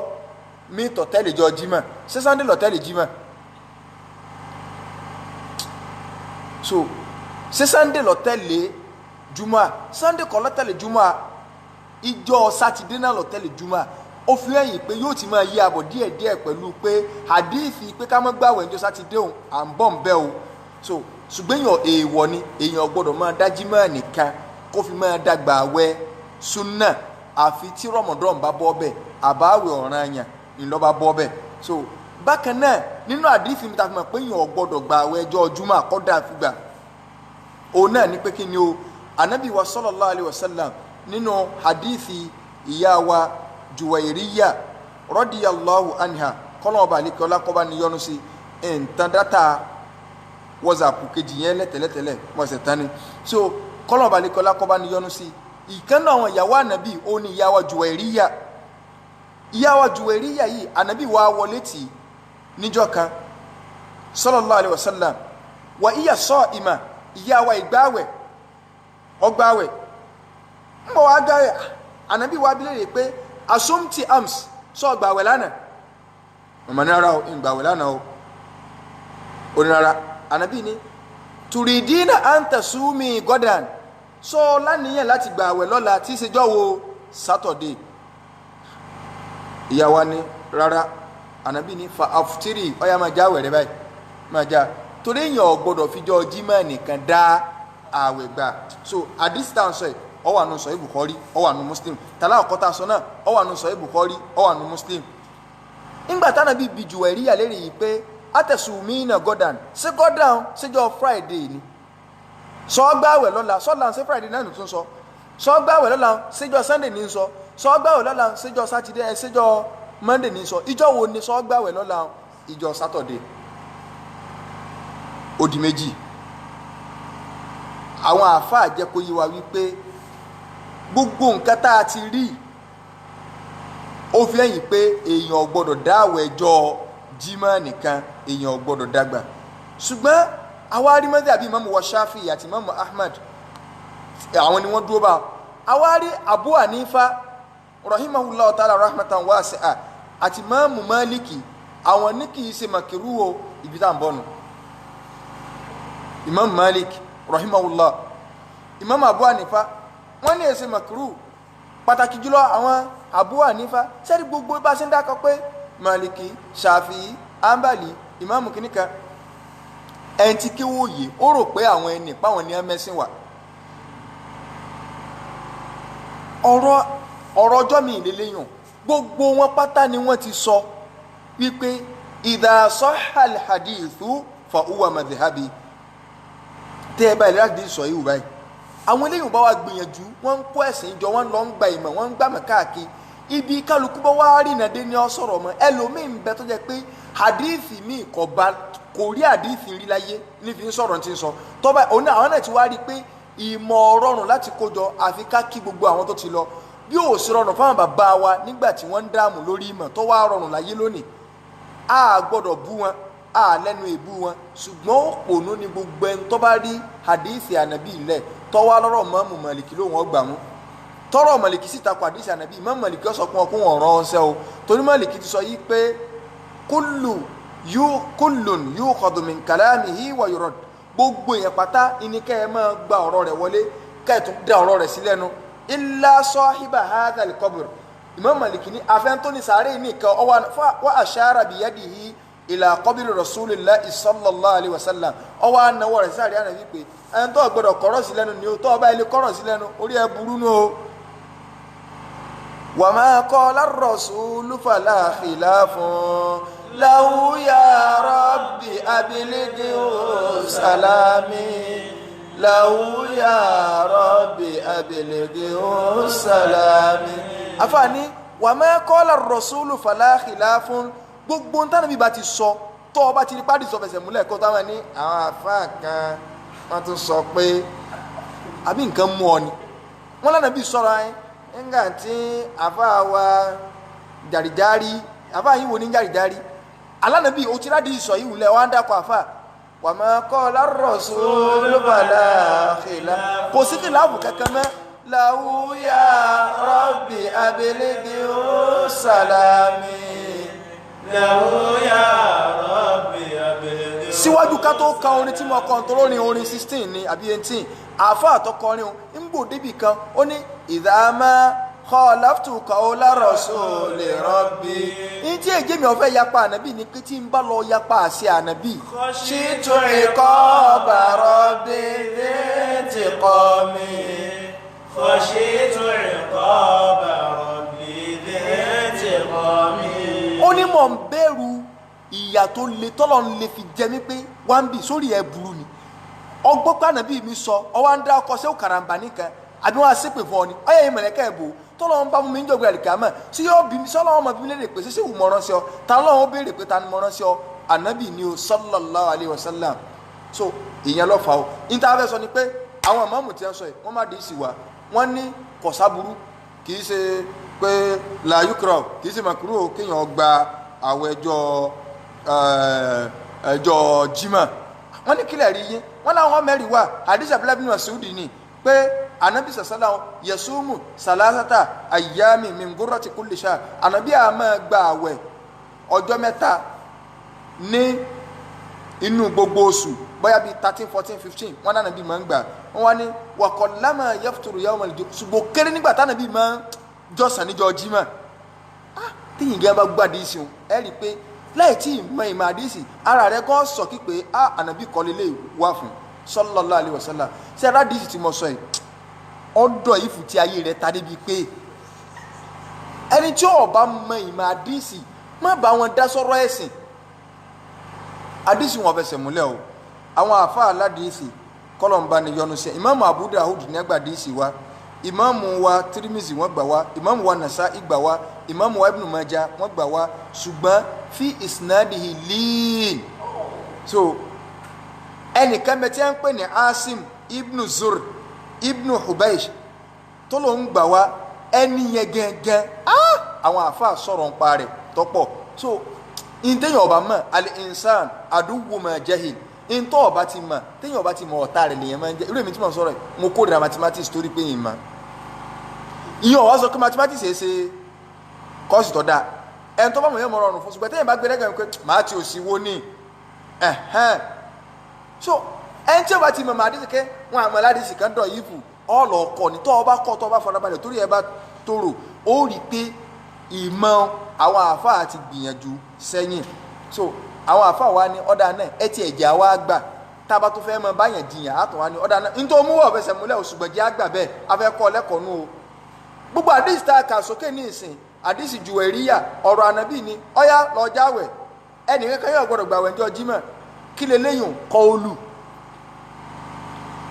Speaker 1: mi tọ̀tẹ́lẹ̀ jọ Jímọ̀ ṣé Sunday lọ́tẹ̀lẹ̀ Jímọ̀ so ṣé Sunday lọ́tẹ̀lẹ̀ Jímọ̀ Sunday kọ́ lọ́tẹ̀lẹ̀ Jímọ̀ ìjọ Sátidé náà lọ́tẹ̀lẹ̀ Jímọ̀ ó fi hàn yìí pé yóò ti máa yí abọ̀ díẹ̀díẹ̀ pẹ̀lú pé àdíìfì pé ká má gbààwẹ̀ níjọ́ Sátidé òun à ń bọ̀ ń bẹ́ o so ṣùgbọ́n èèyàn èèwọ̀ ni èèyàn gbọ́dọ̀ máa dá Jímọ̀ nìkan kó fi máa dàgbà àwẹ̀ súnà àfi tí Ramadan bá bọ́ bẹ́ẹ̀ àbáwẹ̀ ọ̀ranyàn ńlọ bá bọ́ bẹ́ẹ̀ so bákan náà nínú àdíìfì mi ta fi mọ̀ pé èèyàn gbọ́dọ̀ gba àwẹ̀ ọjọ́ Jímọ̀ àkọ́dà fìgbà òun náà ní pé kí ni o Ànábì wa sallallahu alayhi wa sallam nínú àdíìfì ìyá wa Juwairiya radiyallahu anha kọ́nà ọba àlekẹ́ ọlákọ́ba ni yọnu sí ẹ̀ǹtàn dátà WhatsApp kejì yẹn lẹ́tẹ̀lẹ́tẹ̀lẹ́ wọ́n ṣe tán ni so kọ́lọ̀ balẹ̀ kọ́lá kọ́ba ni yọnu sí ìkànnì àwọn ìyàwó ànábì ó ní ìyàwó Juwairiya yìí ànábì wa wọlé tì níjọ́ kan sallallahu alaihi wasallam wa iya sa'ima ìyàwó ìgbàwẹ̀ ọgbàwẹ̀ ń bọ̀ wá gbàwẹ̀ ànábì wa bilẹ̀ rẹ̀ pé asumti ams sọ gbàwẹ̀ lánàá mọ̀mọ́ ní ara ìgbàwẹ̀ lánàá o onírara ànábì ní turidina anta sumi godan sọ lánìyàn láti gbàwẹ̀ lọ́la tí í ṣe jọ́wọ́ Saturday ìyàwó ni rárá ànábì ní fa aftiri ọ̀yà máa jáwẹ̀ rẹ báyìí máa já torí èèyàn gbọ́dọ̀ fijọ́ Jímọ̀ nìkan dá àwẹ̀ gbà so at this time sọ ó wà nínú Sahih Bukhari ó wà nínú Muslim tàlà ọ̀kọ́ta sọ náà ó wà nínú Sahih Bukhari ó wà nínú Muslim nígbà táwọn ànábì bi Juwairiya lérí yìí pé atẹ̀sùmínà gọ́dàn sí gọ́dàn síjọ́ Friday ni sọ́gbàwẹ̀ lọ́la sọ́la sí Friday náà tún sọ sọ́gbàwẹ̀ lọ́la síjọ́ Sunday ní sọ sọ́gbàwẹ̀ lọ́la síjọ́ Saturday síjọ́ Monday ní sọ ìjọ́ wo ni sọ́gbàwẹ̀ lọ́la ìjọ́ Saturday ó di méjì àwọn àáfàá jẹ́ kó yé wa wípé gbogbo nǹkan tá a ti rí ó fi ẹ̀yìn pé èèyàn gbọ́dọ̀ dáwọ̀ ẹjọ́ Jímọ̀ nìkan èèyàn gbọ́dọ̀ dàgbà ṣùgbọ́n àwárí mọ́tẹ́ àbí Imam wa Shafi àti Imam Ahmad àwọn ni wọ́n dúró bá àwárí Abu Hanifa rahimahullah ta'ala rahmatan wasi'a àti Imam Maliki àwọn ní kì í ṣe màkìrú o ibi tá à ń bọ̀ nù Imam Malik rahimahullah Imam Abu Hanifa wọ́n ní èsè màkìrú pàtàkì jùlọ àwọn Abu Hanifa sẹ́ni gbogbo bá ṣe ń dákọ̀ pé Maliki Shafi Ambali Imam kìnìkan ẹni tí kéwò yìí ó rò pé àwọn ẹni páwọn ní ẹmẹ́sìn wà ọ̀rọ̀ ọjọ́ mi ìlélẹ́yìn gbogbo wọn pátá ni wọ́n ti sọ wípé idha sahhal hadithu fa huwa madhhabi tẹ́ ẹ báyìí láti sọ yìí báyìí àwọn eléyìí bá wà gbìyànjú wọ́n ń kó ẹ̀sìn jọ wọ́n lọ ń gba ìmọ̀ wọ́n ń gbàmọ̀ káàkiri ibi kálukú bá wá rí ìnàdé ní ọ sọ̀rọ̀ mọ́ ẹlòmíín bẹ tó jẹ́ pé hadithi mi kò rí hadithi rí láyé nífi ń sọ̀rọ̀ tí ń sọ tọ́ba òun àwọn náà ti wá rí i pé ìmọ̀ rọrùn láti kójọ àfi ká kí gbogbo àwọn tó ti lọ bí ò sí rọrùn fáwọn bàbá wa nígbà tí wọ́n ń dààmú lórí ìmọ̀ tó wá rọrùn láyé lónìí a gbọ́dọ̀ bú wọn a lẹ́nu èbú wọn ṣùgbọ́n òpònú ni gbogbo ẹni tó bá rí hadithi ànàbí ilẹ̀ tó wá lọ́rọ̀ Ìmáàmù Málíkì lóhùn ọgbà wọn tọrọ Málíkì sì takò hadithi ànàbí Ìmáàmù Málíkì sọ pé wọn kó wọn rán ọsẹ o torí Málíkì ti sọ yìí pé kullun yukhadhu min kalamihi wa yurad gbogbo èèyàn pátá ìníkẹ́ ẹ máa gba ọ̀rọ̀ rẹ̀ wọlé kẹ́ẹ̀tún dá ọ̀rọ̀ rẹ̀ sí lẹ́nu illa sahiba hadha al-qabr Imam Málíkì ní afẹ́ntóní sàárè nìkan wa ashara biyadihi ila qabri rasulillahi sallallahu alaihi wasallam ọwọ́ anáwọ̀ rẹ̀ sáré àná wípé ẹni tó gbọdọ̀ kọ́rọ̀ sí lẹ́nu ni ó tó ọba ilé kọ́rọ̀ sí lẹ́nu orí ẹ burú nù o wa ma qala ar-rasulu fala khilafun lahu ya rabbi abilighi salami lahu ya rabbi abilighi salami afani wa ma qala ar-rasulu fala khilafun gbogbo ntana bí bá ti sọ tó bá ti rí pàdé sọ fẹsẹ̀ múlẹ̀ kó táwọn ní àwọn àfáà kan wọ́n tún sọ pé àbí nǹkan mú ọ ni wọ́n lánàá bí sọ̀rọ̀ ẹ̀ nígbà tí àfáà wa jàrìjárí àfáà yìí wò ní jàrìjárí alánàá bí o ti rádìí sọ yìí wùlẹ̀ wọ́n á dákọ̀ àfáà wa ma qala ar-rasulu fala khilaf kò sí kìláàfù kankan mẹ́ lahu ya rabbi abilighi salami síwájú ká tó ka orin tí mo kàn tó lórin orin 16 ní àbí 18 àáfà àtọkọrin ń gbò débì kan ó ní idha ma khalaftu qawla rasuli rabbi ní tí èjé mi ọ̀fẹ́ yapa ànábì ní pé tí ń bá lọ yapa àṣẹ ànábì khashitu iqaba rabbi intiqami khashitu iqaba rabbi intiqami ó ní mọ̀ ń bẹ̀rù ìyà tó le tọ́lọ̀ ń lè fi jẹ mí pé wá ń bì sórí ẹ̀ burú ni ọgbọ́n pé ànábì mi sọ ọwọ́ ń dá ọkọ sí òkàràǹbà nìkan àbí wọn á ṣépè fún ọ ni ọyẹ yìí mọ̀lẹ́kẹ́ ẹ̀ bò tọ́lọ̀ ń bá mú mi ń jọ̀gbẹ́ àlìkàmọ́ sí yóò bí mi sọ́lọ́ ọmọ bí mi léèrè pé ṣé ìwù mọ̀ràn sí ọ ta lọ́wọ́ béèrè pé ta ni mọ̀ràn sí ọ ànábì ni o sallallahu alayhi wa sallam so ìyẹn ló fà ó interview sọ ni pé àwọn ìmáàmù tí wọ́n sọ yìí wọ́n má dì í sí wa wọ́n ní kọ̀sáburú kì í ṣe pé làyúkúrọ̀ kì í ṣe màkúrò kéèyàn gba àwọn ẹjọ́ jimá wọ́n ní kílẹ̀ rí yín wọ́n láwọn mẹ́rin wà hadith Abdullah bin Mas'ud ni pé anabi sallallahu yasumu salasata ayyami min gurrati kulli shahr anabi a máa gba àwẹ̀ ọjọ́ mẹ́ta ní inú gbogbo oṣù bóyá bíi 13 14 15 wọ́n náà nàbí máa ń gbà wọ́n wá ní wa qallama yafturu yawmal jumu'ah ṣùgbọ́n kéré nígbà tá nàbí máa ń jọ́sàn níjọ́ jímọ̀ tíyìn gẹ́gẹ́ bá gbàdí ìsìn ẹ rí i pé láì tí ìmọ̀ ìmọ̀ àdísì ara rẹ̀ gan sọ kí pé ànàbí kọ́lé lè wà fún sallallahu alaihi wasallam ṣe ara àdísì tí mo sọ yìí ọ̀dọ̀ ìfù tí ayé rẹ̀ ta débi pé ẹni tí ó bá mọ̀ ìmọ̀ àdísì má bá wọn dá sọ̀rọ̀ ẹ̀sìn àdísì wọn fẹsẹ̀ múlẹ̀ o àwọn àfáà aládìsì kọlọ̀mbá ni yọnu sí ìmáàmù Abu Dawud ní ẹgbà àdísì wa ìmáàmù wa Tirmizi wọ́n gbà wá ìmáàmù wa Nasa'i gbà wá ìmáàmù wa Ibn Majah wọ́n gbà wá ṣùgbọ́n fi isnadihi líìn so ẹnìkan bẹ tí a ń pè ní Asim ibn Zur ibn Hubaysh tó ló ń gbà wá ẹni yẹn gẹ́gẹ́ àwọn àfáà sọ̀rọ̀ ń pa rẹ̀ tọ́pọ̀ so ìtẹ̀yìn ọba mọ̀ al-insan aduwwu ma jahil ìtọ́ ọba ti mọ̀ tẹ̀yìn ọba ti mọ̀ ọ̀tá rẹ̀ lèyẹn máa ń jẹ́ irú èmi tí mo sọ̀rọ̀ yìí mo kórìíra mathematics torí pé yìí mọ̀ ìyẹn ọ̀wá sọ pé mathematics ẹ̀ ṣe kọ́ọ̀sì tó dáa ẹni tó bá mọ̀ yẹn mọ̀ ọ̀run fún ṣùgbọ́n tẹ̀yìn bá gbé lẹ́gàn pé màá ti òsì wo ní so ẹni tí ọba ti mọ̀ màá dísìkẹ́ wọn àmọ́ aládìsí kan dọ̀ yìí fù ọ̀lọ́ ọkọ̀ ní tọ́ ọba kọ́ tọ́ ọba fọlábalẹ̀ torí ẹ bá tóró ó rí pé ìmọ̀ àwọn àáfàá ti gbìyànjú sẹ́yìn so àwọn àáfàá wa ní ọ̀dà náà ẹ ti ẹ̀jẹ̀ àwa gbà tába tó fẹ́ mọ báyẹn jiyàn àtọ̀ wa ní ọ̀dà náà nítorí mú wọ̀ fẹsẹ̀ múlẹ̀ òṣùgbọ́n jẹ́ àgbà bẹ́ẹ̀ afẹ́kọ́ lẹ́kọ̀ọ́ nù o gbogbo àdìsí tá a kà sókè ní ìsìn àdìsí Juwairiya ọ̀rọ̀ ànábì ni ọ̀yá lọ́jàwẹ̀ ẹnì kankan yóò gbọ́dọ̀ gbàwẹ̀ ńjọ́ jímọ̀ kí lè léyìn kọ́ olù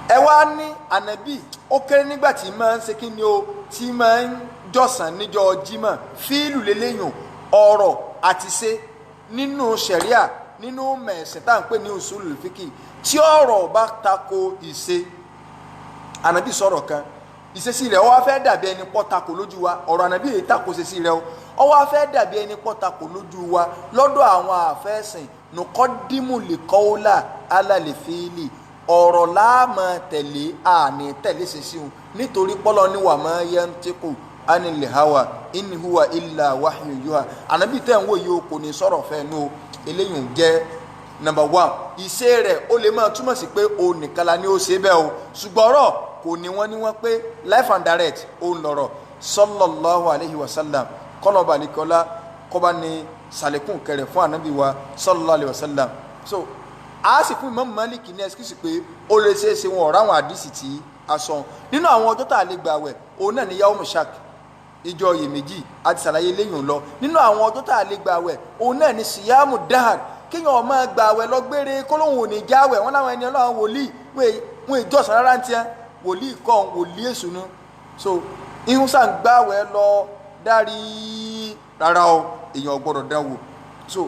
Speaker 1: ẹ wá ní ànábì ó kéré nígbà tí máa ń ṣe kí ni o tí máa ń jọ̀sán níjọ́ jímọ̀ fíìlù lélẹ́yìn ọ̀rọ̀ àti ṣe nínú ṣẹ̀ríà nínú mẹ̀sìn tá à ń pè ní usulul fiqh tí ọ̀rọ̀ bá tako ìṣe ànábì sọ̀rọ̀ kan ìṣesí rẹ̀ ó wá fẹ́ dàbí ẹni pọ́ tako lójú wa ọ̀rọ̀ ànábì èyí tako ìṣesí rẹ̀ ó wá fẹ́ dàbí ẹni pọ́ tako lójú wa lọ́dọ̀ àwọn àfẹ́sìn nuqaddimu liqawla ala lifili ọ̀rọ̀ láàmà tẹ̀lé àní tẹ̀lé ṣèṣì wọn nítorí pọ́lọ́ ní wà máa yantiqu anil hawa in huwa illa wahyu yuha ànábì tẹ̀ ń wò yìí o kò ní sọ̀rọ̀ fẹ́ nu eléyìí ń jẹ́ number one ìṣe rẹ̀ ó lè máa túmọ̀ sí pé o nìkan la ní ó ṣe bẹ́ẹ̀ o ṣùgbọ́n ọ̀rọ̀ kò ní wọ́n ní wọ́n pé life and direct ó ń lọ̀rọ̀ sallallahu alayhi wa sallam kọ́lọ́ba nìkọ́lá kọ́ba ní sàlékún kẹrẹ̀ fún ànábì wa sallallahu alayhi wa sallam so a sì fún Imam Malik ní ẹsikísì pé ó lè ṣe é ṣe wọn ọ̀rọ̀ àwọn àdìsí tí a sọ nínú àwọn ọjọ́ tá a lè gbà wẹ̀ òun náà ní yawmu shak ìjọ iyèméjì àti sàlàyé lẹ́yìn lọ nínú àwọn ọjọ́ tá a lè gbà wẹ̀ òun náà ní siyamu dahar kéèyàn máa gbà wẹ̀ lọ gbére kólóhùn ò ní jáwẹ̀ wọn láwọn ẹni ọlọ́run wòlíì wọn ìjọsìn rárá ń tiẹ́ wòlíì kọ́ wòlíì èsùnú so ihun sàn gbà wẹ̀ lọ dárí rárá o èèyàn gbọ́dọ̀ dánwò so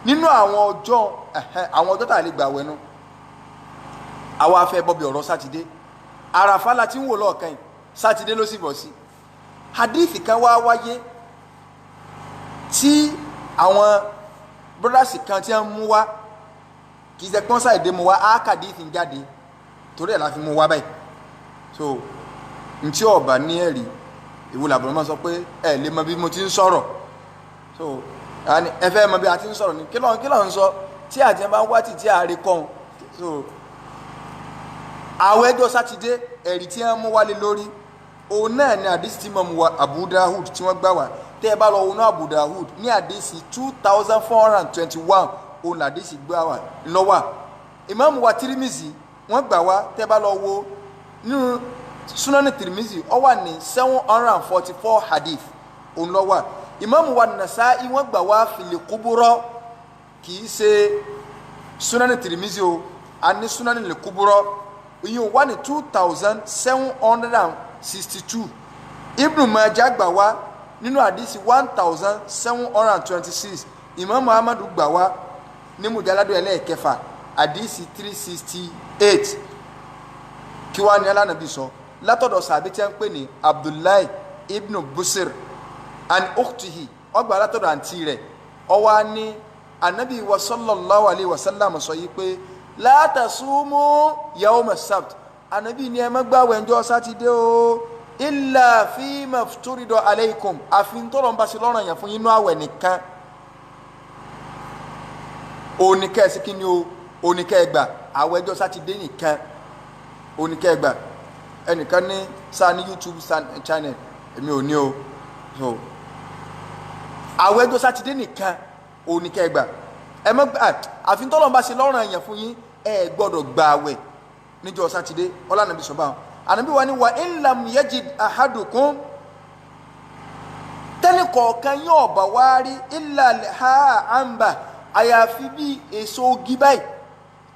Speaker 1: nínú àwọn ọjọ́ tá a lè gbà wẹ̀ nu àwa afẹ́ bọ́bí ọ̀rọ̀ sátidé àràfà láti ń wò lọ́ọ̀kan yìí sátidé ló sì bọ̀ sí hadithi kan wá wáyé tí àwọn brothers kan tí wọ́n mú wá kì í ṣe pọ́n sáìdé mú wá ákàdíìtì ń jáde torí ẹ̀ la fi mú wá báyìí so ntí ọba ní ẹ̀rí ìwò làbọ̀n máa sọ pé ẹ lè mọ bí mo ti ń sọ̀rọ̀ so ẹ fẹ́ mọ bí a ti ń sọ̀rọ̀ ní kí ló ń sọ tí àjẹ́ bá ń wá títí àárẹ̀ kọ́ so àwọn ẹjọ́ sátidé ẹ̀rí tí wọ́n mú wálé lórí òun náà ní àdísì tí mọ̀mú wa Abu Dawud tí wọ́n gbà wá tẹ́ ẹ bá lọ wọnú Abu Dawud ní àdísì 2421 òun làdísì gbà wá lọ́wọ́ ìmáàmù wa Tirmizi wọ́n gbà wá tẹ́ ẹ bá lọ wo nínú Sunan Tirmizi ó wà ní 744 hadith òun lọ́wọ́ ìmáàmù wa Nasa'i wọ́n gbà wá fil kubura kì í ṣe Sunan Tirmizi o a ní Sunan al kubura ìyẹn wà ní 2762 Ibn Majah gbà wá nínú àdísì 1726 Imam Ahmadu gbà wá ní mujalladu ẹlẹ́ẹ̀kẹfà hadisi 368 kí wá ní alánàbí sọ látọ̀dọ̀ sàbí tí a ń pè ní Abdullahi ibn Busir an ukhtihi ọgbà látọ̀dọ̀ àǹtí rẹ̀ ọwá ní anabi wa sallallahu alayhi wa sallam sọ yìí pé la tasumu yawm as-sabt anabi ní ẹ má gbààwẹ̀ ńjọ́ sátidé o illa fi mafturido alaykum àfin tó lọ́n bá sí lọ́rùn yẹn fún yín nínú àwẹ̀ nìkan oníkẹ́ sí kí ni o oníkẹ́ gbà àwẹ̀ ńjọ́ sátidé nìkan oníkẹ́ gbà ẹnìkan ní sáà ní YouTube channel èmi ò ní o so àwẹ̀ ńjọ́ sátidé nìkan oníkẹ́ gbà ẹ má gbà àfin tó lọ́n bá sí lọ́rùn yẹn fún yín ẹ gbọ́dọ̀ gbà àwẹ̀ níjọ́ sátidé ọlá nàbí sọ́bà ànábì wa ni wa in lam yajid ahadukum tẹ́lẹ̀ kọ̀ọ̀kan yóò bá wá rí illa ha amba àyàfi bí èso ogi báyìí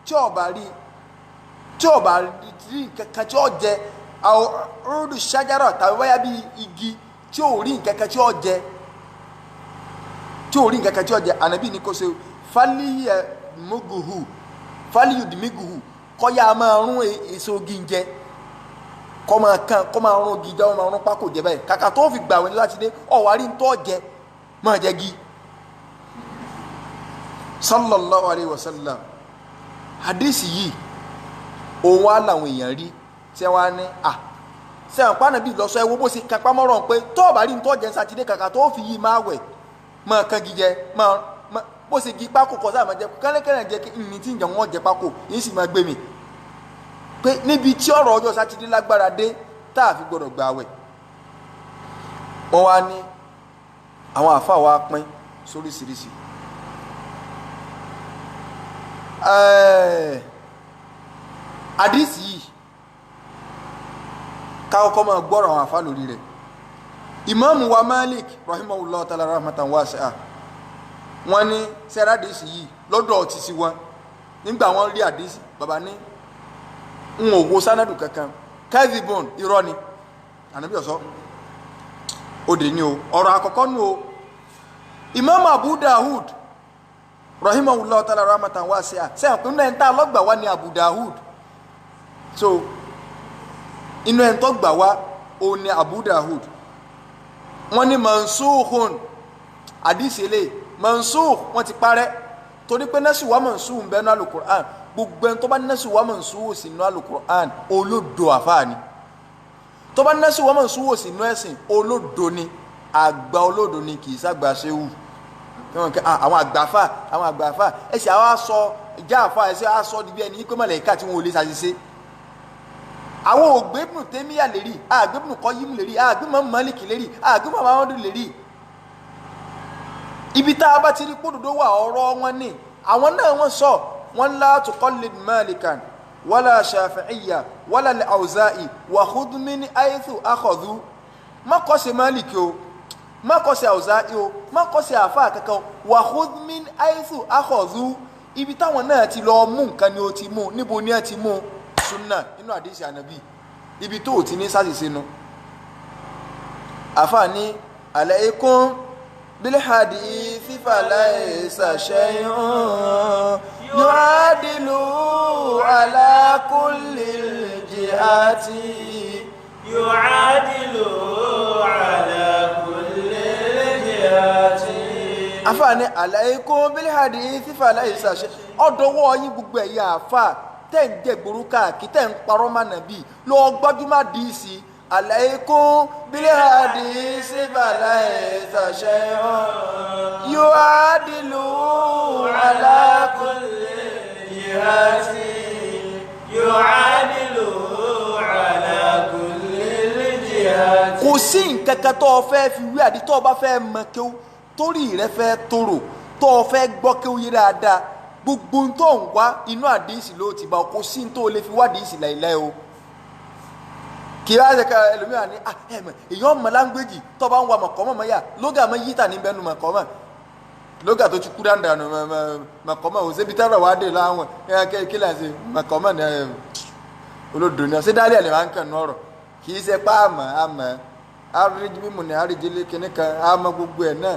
Speaker 1: tí ó bá rí nǹkankan tí ó jẹ ọ̀rọ̀dù ṣájárà tàbí wáyà bí igi tí ó rí nǹkankan tí ó jẹ ànábì ní kó ṣe fáliyùdìmígùhù kọ́yà máa rún èso ogi ń jẹ kọ́ máa rún ogi jẹ́ máa rún pákó jẹ báyìí kàkà tó fi gbàwẹ̀ ní láti dé ọ̀wárí ń tọ́ jẹ máa jẹ gi sallallahu alayhi wa sallam hadisi yìí òun wá làwọn èèyàn rí tí wọ́n á ní sẹ́wọ̀n pàánà bíi lọ́sọ ẹwọ́ bó ṣe kápá mọ́rọ̀ pé tọ́ọ̀bà rí ń tọ́ jẹ ní sátidé kàkà tó fi yìí máa wẹ̀ máa kan gi jẹ bó ṣe gi pákó kọ sáà máa jẹ kẹ́lẹ́kẹ́lẹ́ jẹ kí ní tí ń jẹ wọ́n jẹ pákó yìí sì máa gbé mi pé níbi tí ọ̀rọ̀ ọjọ́ sátidé lágbára dé tá a fi gbọ́dọ̀ gba àwẹ̀ wọ́n wá ní àwọn àfáà wa pín sóríṣiríṣi àdìsí yìí káwọ́kọ́ máa gbọ́rọ̀ àwọn àfáà lórí rẹ̀ ìmáàmù wa Malik rahimahullah ta'ala rahmatan wasi'a wọ́n ní sẹ́rà àdìsí yìí lọ́dọ̀ ti sí wọn nígbà wọ́n rí àdìsí bàbá ní n ò wo sanadu kankan kevin irọ́ ni ànábì ọ̀sọ́ òde ni o ọ̀rọ̀ àkọ́kọ́ nu o Imam Abu Dawud rahimahullah ta'ala rahmatan wasi'a sẹ́yìn pé inú ẹ̀ ń tà lọ́gbà wá ní Abu Dawud so inú ẹ̀ ń tọ́ gbà wá o ní Abu Dawud wọ́n ní mansukhun àdìsí eléyìí mansukh wọ́n ti parẹ́ torí pé nẹ́sì wà mansukh ń bẹ ní Al-Qur'an gbogbo ẹni tó bá nẹ́sì wà mansukh sí ní Al-Qur'an olódo àfáàní tó bá nẹ́sì wà mansukh sí ní ẹ̀sìn olódo ni àgbà olódo ni kì í sàgbà ṣéwù àwọn àgbàfà ẹ̀sìn àwọn aṣọ ìjà àfà ẹ̀sìn aṣọ níbi ẹni pé mọ̀lẹ́ká tí wọ́n ò lè ṣàṣìṣe àwọn ògbébùnù tẹ́míyà lérí àgbébùnù kọ́yímù lérí àgbébùnù Málíkì lérí àgbébùnù Muhammadu lérí ibi tá a bá ti rí kódodo wà ọ̀rọ̀ wọn ni àwọn náà wọ́n sọ wọn la tuqallid Malikan wala Shafi'iyya wala al-Awza'i wa khudh min haythu akhadhu má kọ́ sí Málíkì o má kọ́ sí Awza'i o má kọ́ sí àfáà kankan wa khudh min haythu akhadhu ibi táwọn náà ti lọ mú nǹkan ni ó ti mú níbo ni ẹ ti mú sunna inú àdìsí ànábì ibi tó ti ní sásìsì nu àfáà ní alaykum بالحديث فليس شيء يعادل على كل الجهات àfààní alaykum بالحديث فليس شيء ọ̀dọ̀wọ́ yín gbogbo ẹ̀yà àfà tẹ́ ń jẹ́ gbòòrò káàkiri tẹ́ ń parọ́ mọ́ nàbí lọ́ọ́ gbájúmọ́ dìísì عليكم بالحديث فليس شيء يعادل على كل جهة kò sí nǹkan kan tó o fẹ́ fi wí àdí tó o bá fẹ́ mọ kéwú torí rẹ fẹ́ tòrò tó o fẹ́ gbọ́ kéwú yé dáadáa gbogbo tó ń wá inú àdìsí ló ti bá o kò sí tó o lè fi wá àdìsí láìláì o kì í wá ṣe ká ẹlòmíràn ní èèyàn mọ láńgbéjì tó bá ń wa mọ̀kọ́mọ̀ mọ́ yà lóga mọ́ yíta níbẹ̀ nu mọ̀kọ́mọ̀ lóga tó ti kú dáńdà nu mọ̀kọ́mọ̀ ò sébi tẹ́rọ̀ wá dé láwọn kí là ń ṣe mọ̀kọ́mọ̀ ní olódò ní ọ̀sẹ̀ dálẹ́ ẹ̀ máa ń kàn ní ọ̀rọ̀ kì í ṣe pa àmọ́ àríjì mímu ní àríjì kìnnì kan àmọ́ gbogbo ẹ̀ náà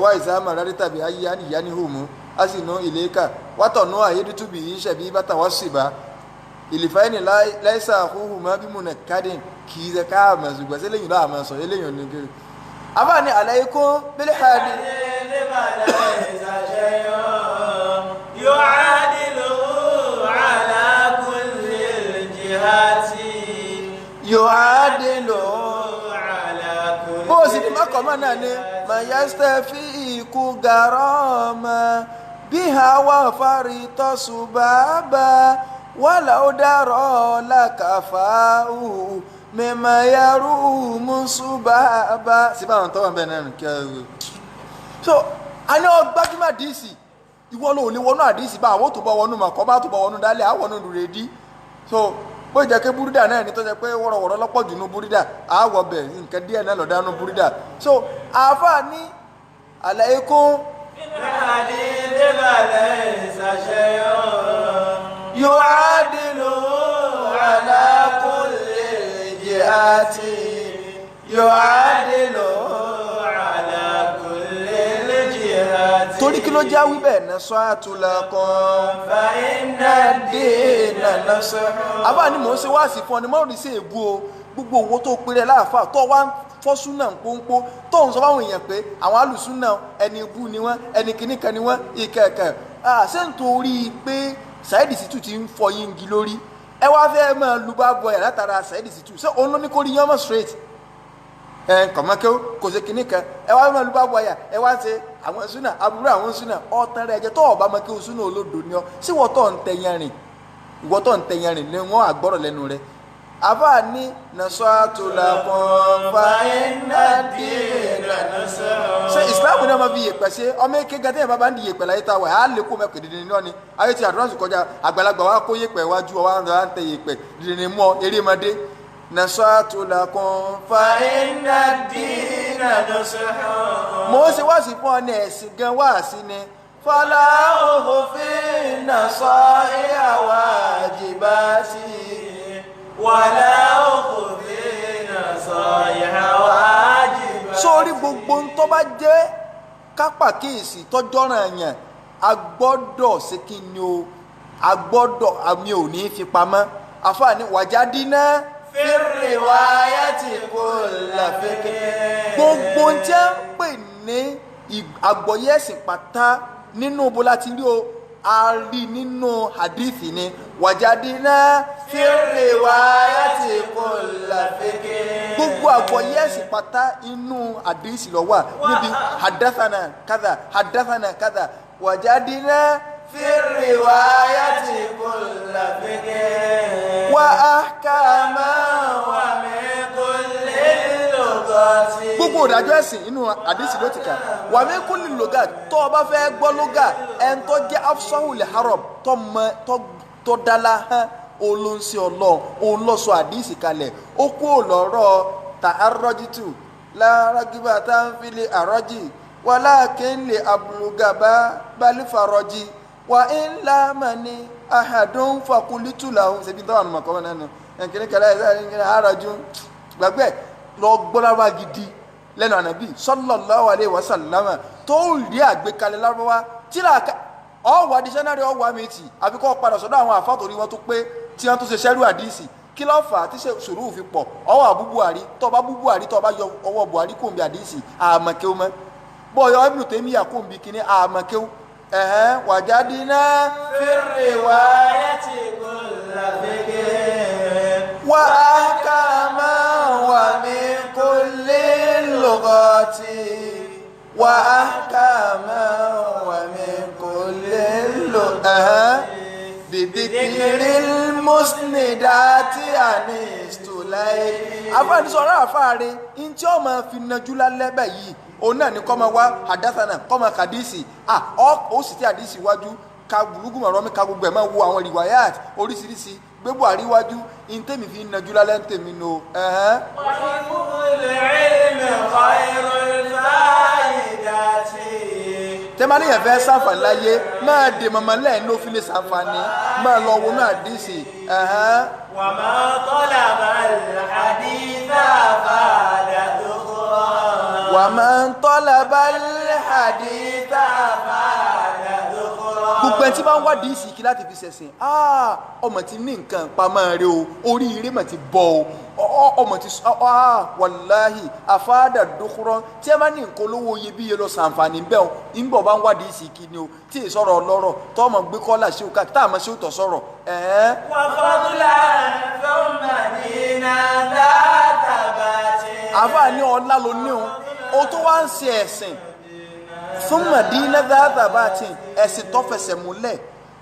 Speaker 1: wá ìsáàmà rárí tàbí ayé àníyá ní hùmù asinu ilayka wa tanu ayidu bi shabibata wasiba ilifaini laisa huhuma bimunakkadin kiza ka mazugba se leyin la ma so eleyin ni ke afani alaykum bil hadi
Speaker 2: yu'adilu ala kulli jihati
Speaker 1: yu'adilu
Speaker 2: ala kulli
Speaker 1: bó sì ní mọ́kànmọ́ náà ni mayastafi ikú garama biha wa faritasu baba wala ó dárọ̀ lákàfáù mẹ́mà yàrú mùsùbàbà sí báwọn tọ́wọ́ bẹ́ẹ̀ náà kí ẹ so a ní ọgbájúmọ̀ àdìsí ìwọ ló lè wọnú àdìsí bá àwọn tó bá wọnú màkọ́ bá tó bá wọnú dálẹ̀ àwọn ọ̀nà rèdí so bó jẹ́ pé búrídà náà ní tó jẹ́ pé wọ́rọ̀wọ́rọ̀ lọ́pọ̀ jù ní búrídà àwọ̀ bẹ̀ nǹkan díẹ̀ náà lọ́dá ní búrídà so àáfà ní àlàyé kún yu'adilu ala kulli jihati yu'adilu
Speaker 2: ala kulli jihati
Speaker 1: torí kí ló já wí bẹ́ẹ̀ náà sọ àtúlẹ̀kùn
Speaker 2: fa inna
Speaker 1: dènà náà sọ àbá ni mò ń ṣe wáàsí fún ọ ni mọ́rin sí èbú o gbogbo owó tó péré láàfà tó wá fọ́ súnà pọ́npọ́ tó ń sọ fáwọn èèyàn pé àwọn alùsúnà ẹni ibú ni wọ́n ẹni kìnnìkan ni wọ́n ìkẹ̀kẹ̀ ṣé nítorí pé Saheed Shittu ti ń fọ yín gi lórí ẹ wá fẹ́ máa lu bá bọ ẹ̀ látara Saheed Shittu ṣé òun ló ní kó rí yán mọ́ straight kọ̀mọ́kẹ́ kò ṣe kìnnìkan ẹ wá fẹ́ máa lu bá bọ ẹ̀ ẹ wá ṣe àwọn súnà aburú àwọn súnà ọ̀tàn rẹ̀ jẹ́ tó ọ̀bá mọ́ kí o súnà olódo ni ọ sí wọ́n tó ń tẹ̀yàn rìn ìwọ́ tó ń tẹ̀yàn rìn ni wọ́n àgbọ̀rọ̀ lẹ́nu rẹ̀ àbá ní nasratulakum fa inna dina nasr ṣe Islam ní ọmọ fi yèpẹ̀ ṣe ọmọ èké gẹ́gẹ́ tẹ́yìn bá ń di yèpẹ̀ láyé táwọn ẹ̀ á lè kó mẹ́kọ̀ dídì náà ni ayé ti àdúrà kọjá àgbàlagbà wa kó yèpẹ̀ wájú ọwọ́ àwọn à ń tẹ yèpẹ̀ dídì mọ́ erémọdé nasratulakum fa inna dina nasr mo ṣe wá sí fún ọ ní ẹ̀sìn gan wá sí ni fọlá òfin nasaiha wajibati
Speaker 2: wàlá òkùnfin nasaiha wajibati.
Speaker 1: sórí gbogbo ń tó bá jẹ́ kápá kíyèsí tọ́jọ́ràn yẹn a gbọ́dọ̀ ṣe kí ni o a gbọ́dọ̀ àmì ò ní fi pamọ́ àfààní wàjádínà
Speaker 2: fírì wáyà tí kò làfẹ́kẹ́.
Speaker 1: gbogbo ń tẹ́ ń pè ní àgbọ́yé ẹ̀sìn pátá nínú bó láti rí o a rí nínú hadithi ni wàjádínà
Speaker 2: fírì wáyà tí kò làfẹ́kẹ́.
Speaker 1: gbogbo àgbọ́yé ẹ̀sìn pátá inú hadithi ló wà níbi hadathana kadha wàjádínà
Speaker 2: fírì wáyà tí kò làfẹ́kẹ́.
Speaker 1: wa ahkama
Speaker 2: wa min kulli lugati.
Speaker 1: gbogbo ìdájọ́ ẹ̀sìn inú àdìsí ló ti kà wà mí kú lè lògà tó o bá fẹ́ gbọ́ lógà ẹn tó jẹ́ afsahul haram tó dala hàn olóńsí ọlọ́run òun lọ sọ àdìsí kalẹ̀ ó kú òlọ́rọ̀ ta arọ́jìtù lárágíbà tá ń fi lè àrọ́jì walakin lè abúlùgàbá balífarọ́jì wà ń lámàní ahadun fakulitu làwọn ṣe bí táwọn àmọ̀ kọ́ náà nù ẹ̀kíní kẹlẹ́ ẹ̀kíní àrọ́jù gbàgbẹ́ lọ gbọ́lára gidi lẹ́nu ànábì sallallahu alaihi wasallam tó rí àgbékalẹ̀ lárúbáwá tí làákà ọ̀wà dictionary ọ̀wà mìtì àfi kọ́ padà sọ́dọ̀ àwọn àfáàtòrí wọn tó pé tí wọ́n tó ṣe ṣẹ́rú àdìsí kí ló fà á tí sùúrù fi pọ̀ ọwọ́ àbú Buhari tó bá bú Buhari tó bá yọ ọwọ́ Buhari kò ń bí àdìsí àmọ̀kéw mọ́ bọ́ọ̀yọ́ Ibn Taymiyyah kò ń bí kíní àmọ̀kéw wàjádínà
Speaker 2: fírì wáyà tí kò làfẹ́kẹ́.
Speaker 1: wa ahkama wa min kulli lugati wa ahkama wa min kulli lugati bidhikril musnidati anistulai. àfáàníṣọ́rọ̀ àfáàrí in tí ó máa fi najú lálẹ́ bẹ̀ yìí òun náà ní kọ́ máa wá hadathana kọ́ máa kàdísì ó sì tí àdísì wájú ka gbùlúgùmọ̀ rọ́mí ka gbogbo ẹ̀ máa wo àwọn riwayat oríṣiríṣi gbé Buhari wájú in tèmi fi najú lálẹ́ ń tèmi nù. tẹ́málì yẹn fẹ́ ṣàǹfààní láyé máa dè mọ̀mọ́ lẹ́yìn ló fi lè ṣàǹfààní máa lọ wọnú àdísì.
Speaker 2: wà máa tọ́lá al-haditha fàdà dhukhra.
Speaker 1: wà máa tọ́lá al-haditha
Speaker 2: fàdà dhukhra.
Speaker 1: gbogbo ẹni tí bá ń wádìí ìsìnkí láti fi ṣẹ̀sìn ọmọ ti ní nǹkan pamọ́ rẹ o oríire mà ti bọ̀ o ọmọ ti wàláhì àfáàdà dókúrọ́ tí ẹ bá ní nǹkan olówó iyebíye lọ sàǹfààní bẹ́ẹ̀ o ìgbọ̀ bá ń wádìí ìsìnkí ni o tí ì sọ̀rọ̀ ọlọ́rọ̀ tọ́mọ gbé kọ́là ṣé o ká tá àmọ́ ṣé o tọ̀ sọ̀rọ̀
Speaker 2: wà fọdúlà fún màdínà látàbàtì.
Speaker 1: àfáà ní ọlá ló ní o tó wá ń ṣe ẹ̀sìn fún màdínà látàbàtì ẹ̀sìn tó fẹsẹ̀ múlẹ̀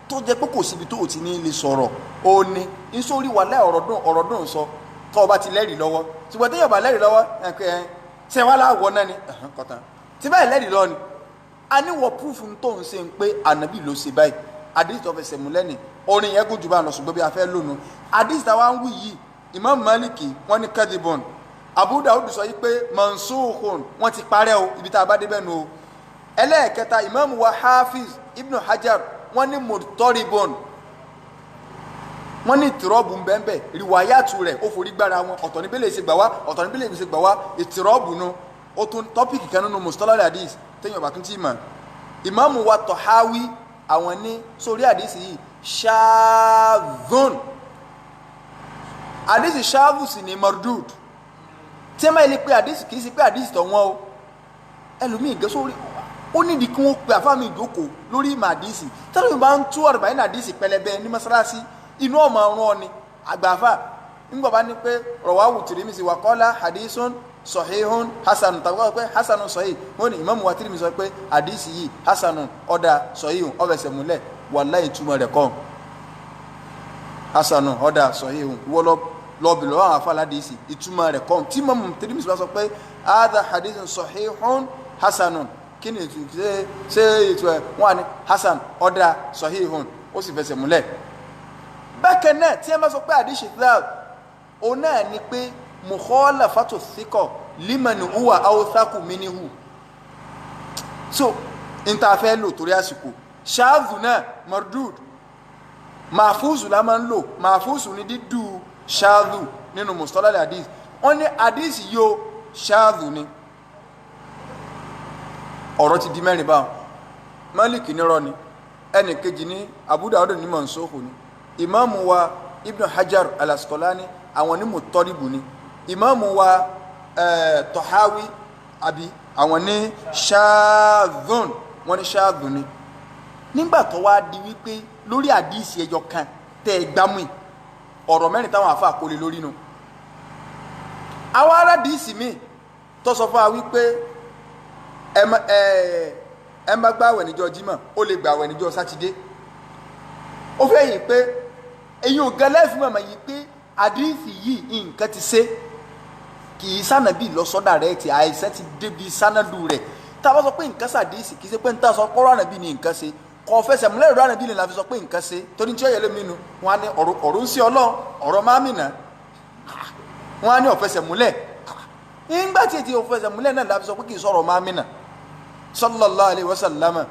Speaker 1: tó jẹ́ pé kò síbi tó o ti ní lè sọ̀rọ̀ o ní nítorí wàlẹ́ ọ̀rọ̀ dùn sọ tó o bá ti lẹ́rìí lọ́wọ́ ṣùgbọ́n téèyàn bá lẹ́rìí lọ́wọ́ ṣe wá láwọ̀ náà ni kọ̀tàn tí báyìí lẹ́rìí lọ́wọ́ ni a ní wọ púrúfù tó ń ṣe ń pé ànábì ló ṣe báyìí àdìsí tó fẹsẹ̀ múlẹ̀ ni orin yẹn kò jù bá lọ ṣùgbọ́n bí a fẹ́ lónìí àdìsí táwa ń wí yìí Imam Maliki wọ́n ní kadibon Abu Dawud sọ yìí pé mansukhun wọ́n ti parẹ́ o ibi tá a bá débẹ̀ nù o ẹlẹ́ẹ̀kẹta Imam wa Hafiz Ibn Hajar wọ́n ní murtoribon wọ́n ní ìtìrọ́bù bẹ́ẹ̀ riwayatu rẹ̀ ó forí gbára wọn ọ̀tọ̀ níbẹ̀ lè ṣe gbà wá ọ̀tọ̀ níbẹ̀ lè ṣe gbà wá ìtìrọ́bù nu ó tún tọ́pìkì kan nínú mustalah hadith téèyàn bá tún tí mọ̀ Imam wa Tahawi àwọn ní sórí hadith yìí ṣáàzún hadith ṣáàzù sì ní mardud tí ẹ máa lè pe hadith kì í ṣe pé hadith tọ̀ wọ́n o ẹlòmíì gẹ́ sórí ó nídìí kí wọ́n pe àfáàmì ìjókòó lórí ìmọ̀ àdìsí tẹ́lẹ̀ mi bá ń tú ọ̀rọ̀ báyìí ní àdìsí pẹlẹbẹ ní mọ́sálásí inú ọmọ ọ̀run ọ̀ni àgbàfà nígbà bá ní pé rawahu Tirmidhi wa qala hadithun sahihun hasanun tàbí wọ́n pé hasanun sahih wọ́n ní Imam wa Tirmidhi sọ pé àdìsí yìí hasanun ọ̀dà sahihun ọ̀fẹsẹ̀ múlẹ̀ wallahi ìtumọ̀ rẹ̀ kọ́ hasanun ọ̀dà sahihun wọ́n lọ́ọ̀bì lọ́wọ́ àwọn afáàlà àdìsí ìtumọ̀ rẹ̀ kọ́ tí Imam Tirmidhi sọ pé hadha hadithun sahihun hasanun kí ni ṣe ètò ẹ̀ wọ́n ní hasan ọ̀dà sahihun ó sì fẹsẹ̀ múlẹ̀ bákan náà tí ẹ bá sọ pé àdìsí thal òun náà ni pé mukhalafatu thiqa liman huwa awthaqu minhu so níta fẹ́ lò torí àsìkò ṣáàzù náà mardud mahfuzu la máa ń lò mahfuzu ní dídú ṣáàzù nínú mustalah hadith wọ́n ní hadith yóò ṣáàzù ni ọ̀rọ̀ ti di mẹ́rin báwọn Malik nírọ́ ni ẹnì kejì ní Abu Dawud ní mansukh ni ìmáàmù wa Ibn Hajar al-Asqalani àwọn ní mutọ́rìbù ni ìmáàmù wa Tahawi àbí àwọn ní ṣáàzùn wọ́n ní ṣáàzùn ni nígbà tó wá di wípé lórí àdíìsì ẹjọ kan tẹ́ ẹ gbámú ọ̀rọ̀ mẹ́rin táwọn àfa àkọlé lórí nu àwọn ará díìsì míì tó sọ fún wa wípé ẹ má gbààwẹ̀ níjọ́ Jímọ̀ ó lè gbààwẹ̀ níjọ́ Sátidé ó fẹ́ yìí pé èyí ò gan lẹ́fún mọ̀mọ́ yìí pé àdíìsì yìí nǹkan ti ṣe kì í sànàbí lọ́sọ́dà rẹ̀ ti àìsàn ti débi sánàdù rẹ̀ tá a bá sọ pé nǹkan sàdíìsì kì í ṣe pé níta sọ kọ́rọ̀ ànàbí ni nǹkan ṣe kò fẹsẹ̀ múlẹ̀ ìrọ̀ ànàbí ni la fi sọ pé nǹkan ṣe torí tí ó yẹ lómi nu wọn á ní ọ̀rọ̀ ń sí Ọlọ́run ọ̀rọ̀ mámìnà wọn á ní ọ̀fẹsẹ̀ múlẹ̀ nígbà tí ètí ọ̀fẹsẹ̀ múlẹ̀ náà la fi sọ pé kì í sọ̀rọ̀ mámìnà sallallahu alayhi wa sallam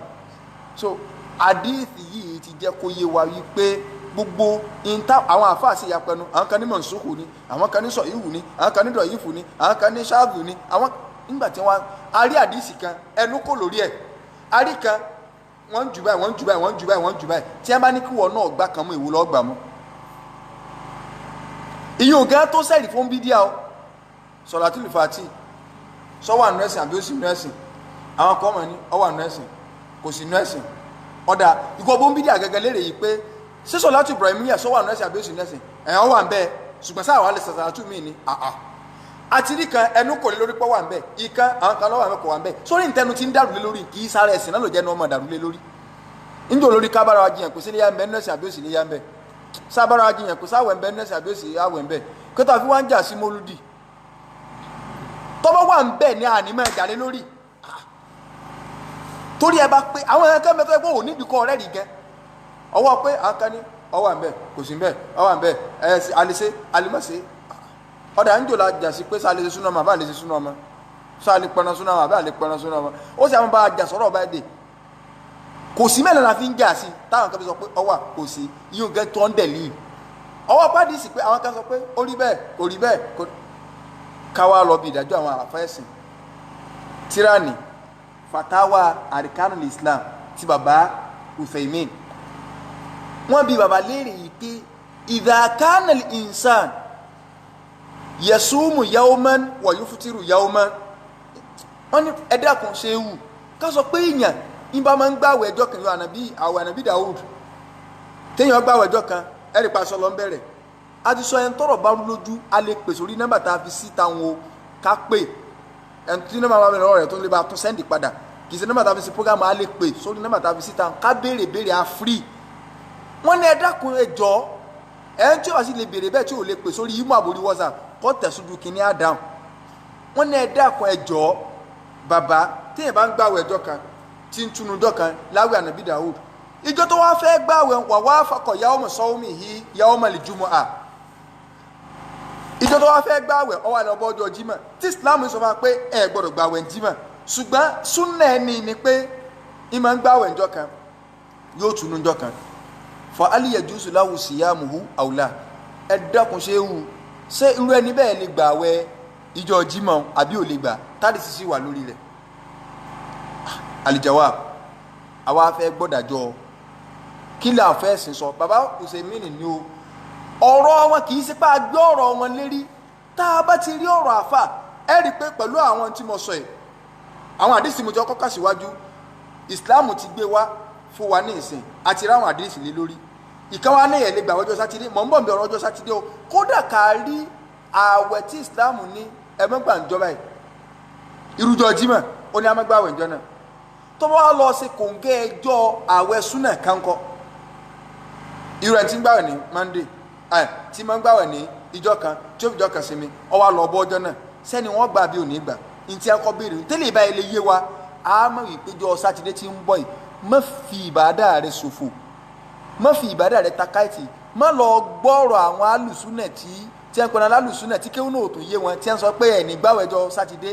Speaker 1: so àdíìsì yìí ti jẹ́ kó yé wa wípé gbogbo ìta àwọn àfáàsì ìyapẹnu àwọn kan ní mọ̀nsókò ni àwọn kan ní sọ̀yìwù ni àwọn kan ní dọ̀yìfù ni àwọn kan ní ṣáàbù ni àwọn nígbà tí wọ́n a rí àdíìsì kan ẹnu kò lórí ẹ̀ a rí kan wọ́n ń jù báyìí wọ́n ń jù báyìí wọ́n ń jù báyìí wọ́n ń jù báyìí tí wọ́n bá ní kí wọ́n náà gbá kan mú ìwú lọ́ọ́ gbà mú. ìyẹn ò gán tó sẹ́rì fún bídíà o Salatul Fati sọ́wọ́ àánú ẹ̀sìn àbí ó sì nú ẹ̀sìn àwọn kan mọ̀ ní ọwọ́ àánú ẹ̀sìn kò sí nú ẹ̀sìn ọ̀dà ìkọ̀ bó ń bídíà gẹ́gẹ́ lérè yìí pé sísọ láti Ibraheem yà sọ́wọ́ àánú ẹ̀sìn àbí ó sì nú ẹ̀sìn ẹ̀hán wà ń bẹ́ẹ̀ ṣùgbọ́n sáà wà lè sàtàtù mí ni àti rí kan ẹnu kò lé lórí pọ́ wà ń bẹ́ẹ̀ ìkan àwọn kan lọ́wọ́ àmì kò wà ń bẹ́ẹ̀ sórí ìtẹnu ti ń dàrú lé lórí kì í sára ẹ̀sìn náà ló jẹ́ ní ọmọ dàrú lé lórí níjọ́ lórí kábàrà wa jiyàn kò sí léyà ń bẹ́ẹ̀ nú ẹ̀sìn àbí ó sì léyà ń bẹ́ẹ̀ sábàrà wa jiyàn kò sáwẹ̀ ń bẹ́ẹ̀ nú ẹ̀sìn àbí ó sì àwẹ̀ ń bẹ́ẹ̀ kó tó àfi wá ń jà sí mólúdì tọ́bọ̀ wà ń bẹ́ẹ̀ ní ànímọ̀ ẹ̀jà lé lórí torí ẹ bá pé àwọn ẹ̀kẹ́ mẹ́tọ́ ẹgbẹ́ òní ìdíkọ́ ọ̀rẹ́ rí gẹ́ ọwọ́ pé àǹkan ní ọwọ́ à ń bẹ̀ kò sí ń bẹ̀ ọwọ́ à ń bẹ̀ alẹ́sẹ̀ alẹ́mọ̀sẹ̀ ọ̀dà ń jò la jà sí pé sáà lè ṣe súná ọmọ àbá lè ṣe súná ọmọ sáà lè pẹran súná ọmọ àbá lè pẹran súná ọmọ ó sì àwọn bá a jà sọ̀rọ̀ ọba ẹ̀dẹ̀ kò sí mẹ́lẹ̀ la fi ń jà sí táwọn kan fi sọ pé ọwọ́ kò sí yíò gẹ́ tó ń dẹ̀lì ọwọ́ pàdé sí pé àwọn kan sọ pé ó rí bẹ́ẹ̀ kò rí bẹ́ẹ̀ kò káwá lọ bí ìdájọ́ àwọn àràfà ẹ̀sìn tíráàní fatawa arikanul Islam ti bàbá Uthaymin wọ́n bi bàbá léèrè yìí pé idha kana al-insan yasumu yawman wa yuftiru yawman wọ́n ní ẹ̀dá kan ṣe wù ká sọ pé èèyàn ìbá máa ń gbààwẹ̀ ọjọ́ kan àwẹ̀ ànábì Dawud téèyàn gbààwẹ̀ ọjọ́ kan ẹ̀rì pa aṣọ lọ ń bẹ̀rẹ̀ a ti sọ ẹni tọrọ bá rú lójú a lè pè sórí nọ́mbà tá a fi síta wọn o ká pè ẹni tí nọ́mbà bá bẹ̀rẹ̀ lọ́rọ̀ rẹ̀ tó lè bá tún sẹ́ndì padà kì í ṣe nọ́mbà tá a fi sí programme a lè pè sórí nọ́mbà tá a fi síta ká béèrè a free wọ́n ní ẹ dákun ẹ jọ̀ọ́ ẹni tí wàá sì lè béèrè bẹ́ẹ̀ tí ò lè pè sórí imo àbórí WhatsApp kọ́ tẹ̀sùdù kìíní àdáhùn wọ́n ní ẹ dákun ẹ jọ̀ọ́ bàbá téèyàn bá ń gbààwẹ̀ ọjọ́ kan tí ń túnú ọjọ́ kan láwẹ̀ ànábì Dawud ìjọ tó wá fẹ́ gbààwẹ̀ wà wá fakọ̀ yawma sawmihi yawma al-jumu'ah ìjọ tó wá fẹ́ gbààwẹ̀ ó wá lọ bọ́ ọjọ́ Jímọ̀ tí Islam sọ fún wa pé ẹ gbọ́dọ̀ gbààwẹ̀ Jímọ̀ ṣùgbọ́n súnà ẹni ni pé ìmọ̀ ń gbààwẹ̀ ọjọ́ kan yóò túnú ọjọ́ kan fa hal yajuzu lahu siyamuhu aw la ẹ dákun ṣe wù ṣé irú ẹni bẹ́ẹ̀ lè gbààwẹ̀ ìjọ Jímọ̀ àbí ò lè gbà tádì sísí wà lórí rẹ̀ alijawab àwa fẹ́ gbọ́dàjọ́ kí là fẹ́ sìn sọ bàbá Usaimin ni o ọ̀rọ̀ wọn kì í ṣe pé a gbé ọ̀rọ̀ wọn lérí tá a bá ti rí ọ̀rọ̀ àfà ẹ rí i pé pẹ̀lú àwọn tí mo sọ yìí àwọn àdìsí mo jọ kọ́kà síwájú Islam ti gbé wá fún wa ní ìsìn àti ráwọn àdìsí lé lórí ìkan wa níyẹn lè gbà ọjọ́ sátidé mọ̀ ń bọ̀ ń bẹ ọjọ́ sátidé o kódà ká rí ààwẹ̀ tí Islam ní ẹ̀mẹ́gbà ń jọba yìí irújọ́ Jímọ̀ ó ní amẹ́gbàwẹ̀ ìjọ náà tó bá wá lọ sí kòǹgẹ́ ẹjọ́ ààwẹ̀ súnà kankọ́ irú ẹ̀ tí ń gbàwẹ̀ ní Monday tí máa ń gbàwẹ̀ ní ìjọ kan tí ó fi ìjọ kan sinmi ó wá lọ bọ́ ọjọ́ náà sẹ́ni wọ́n gbà bí ò ní gbà ní tí a kọ́ béèrè tẹ́lẹ̀ ìbáyìí lè yé wa a mọ̀ ìpéjọ sátidé tí ń bọ̀ yìí má fi ìbádà rẹ ṣòfò má fi ìbádà rẹ takáìtì má lọ gbọ́rọ̀ àwọn alùsúnà tí a ń pẹ̀lú alùsúnà tí kéwọn náà ò tún yé wọn tí a ń sọ pé ẹ̀ ní gbàwẹ̀jọ sátidé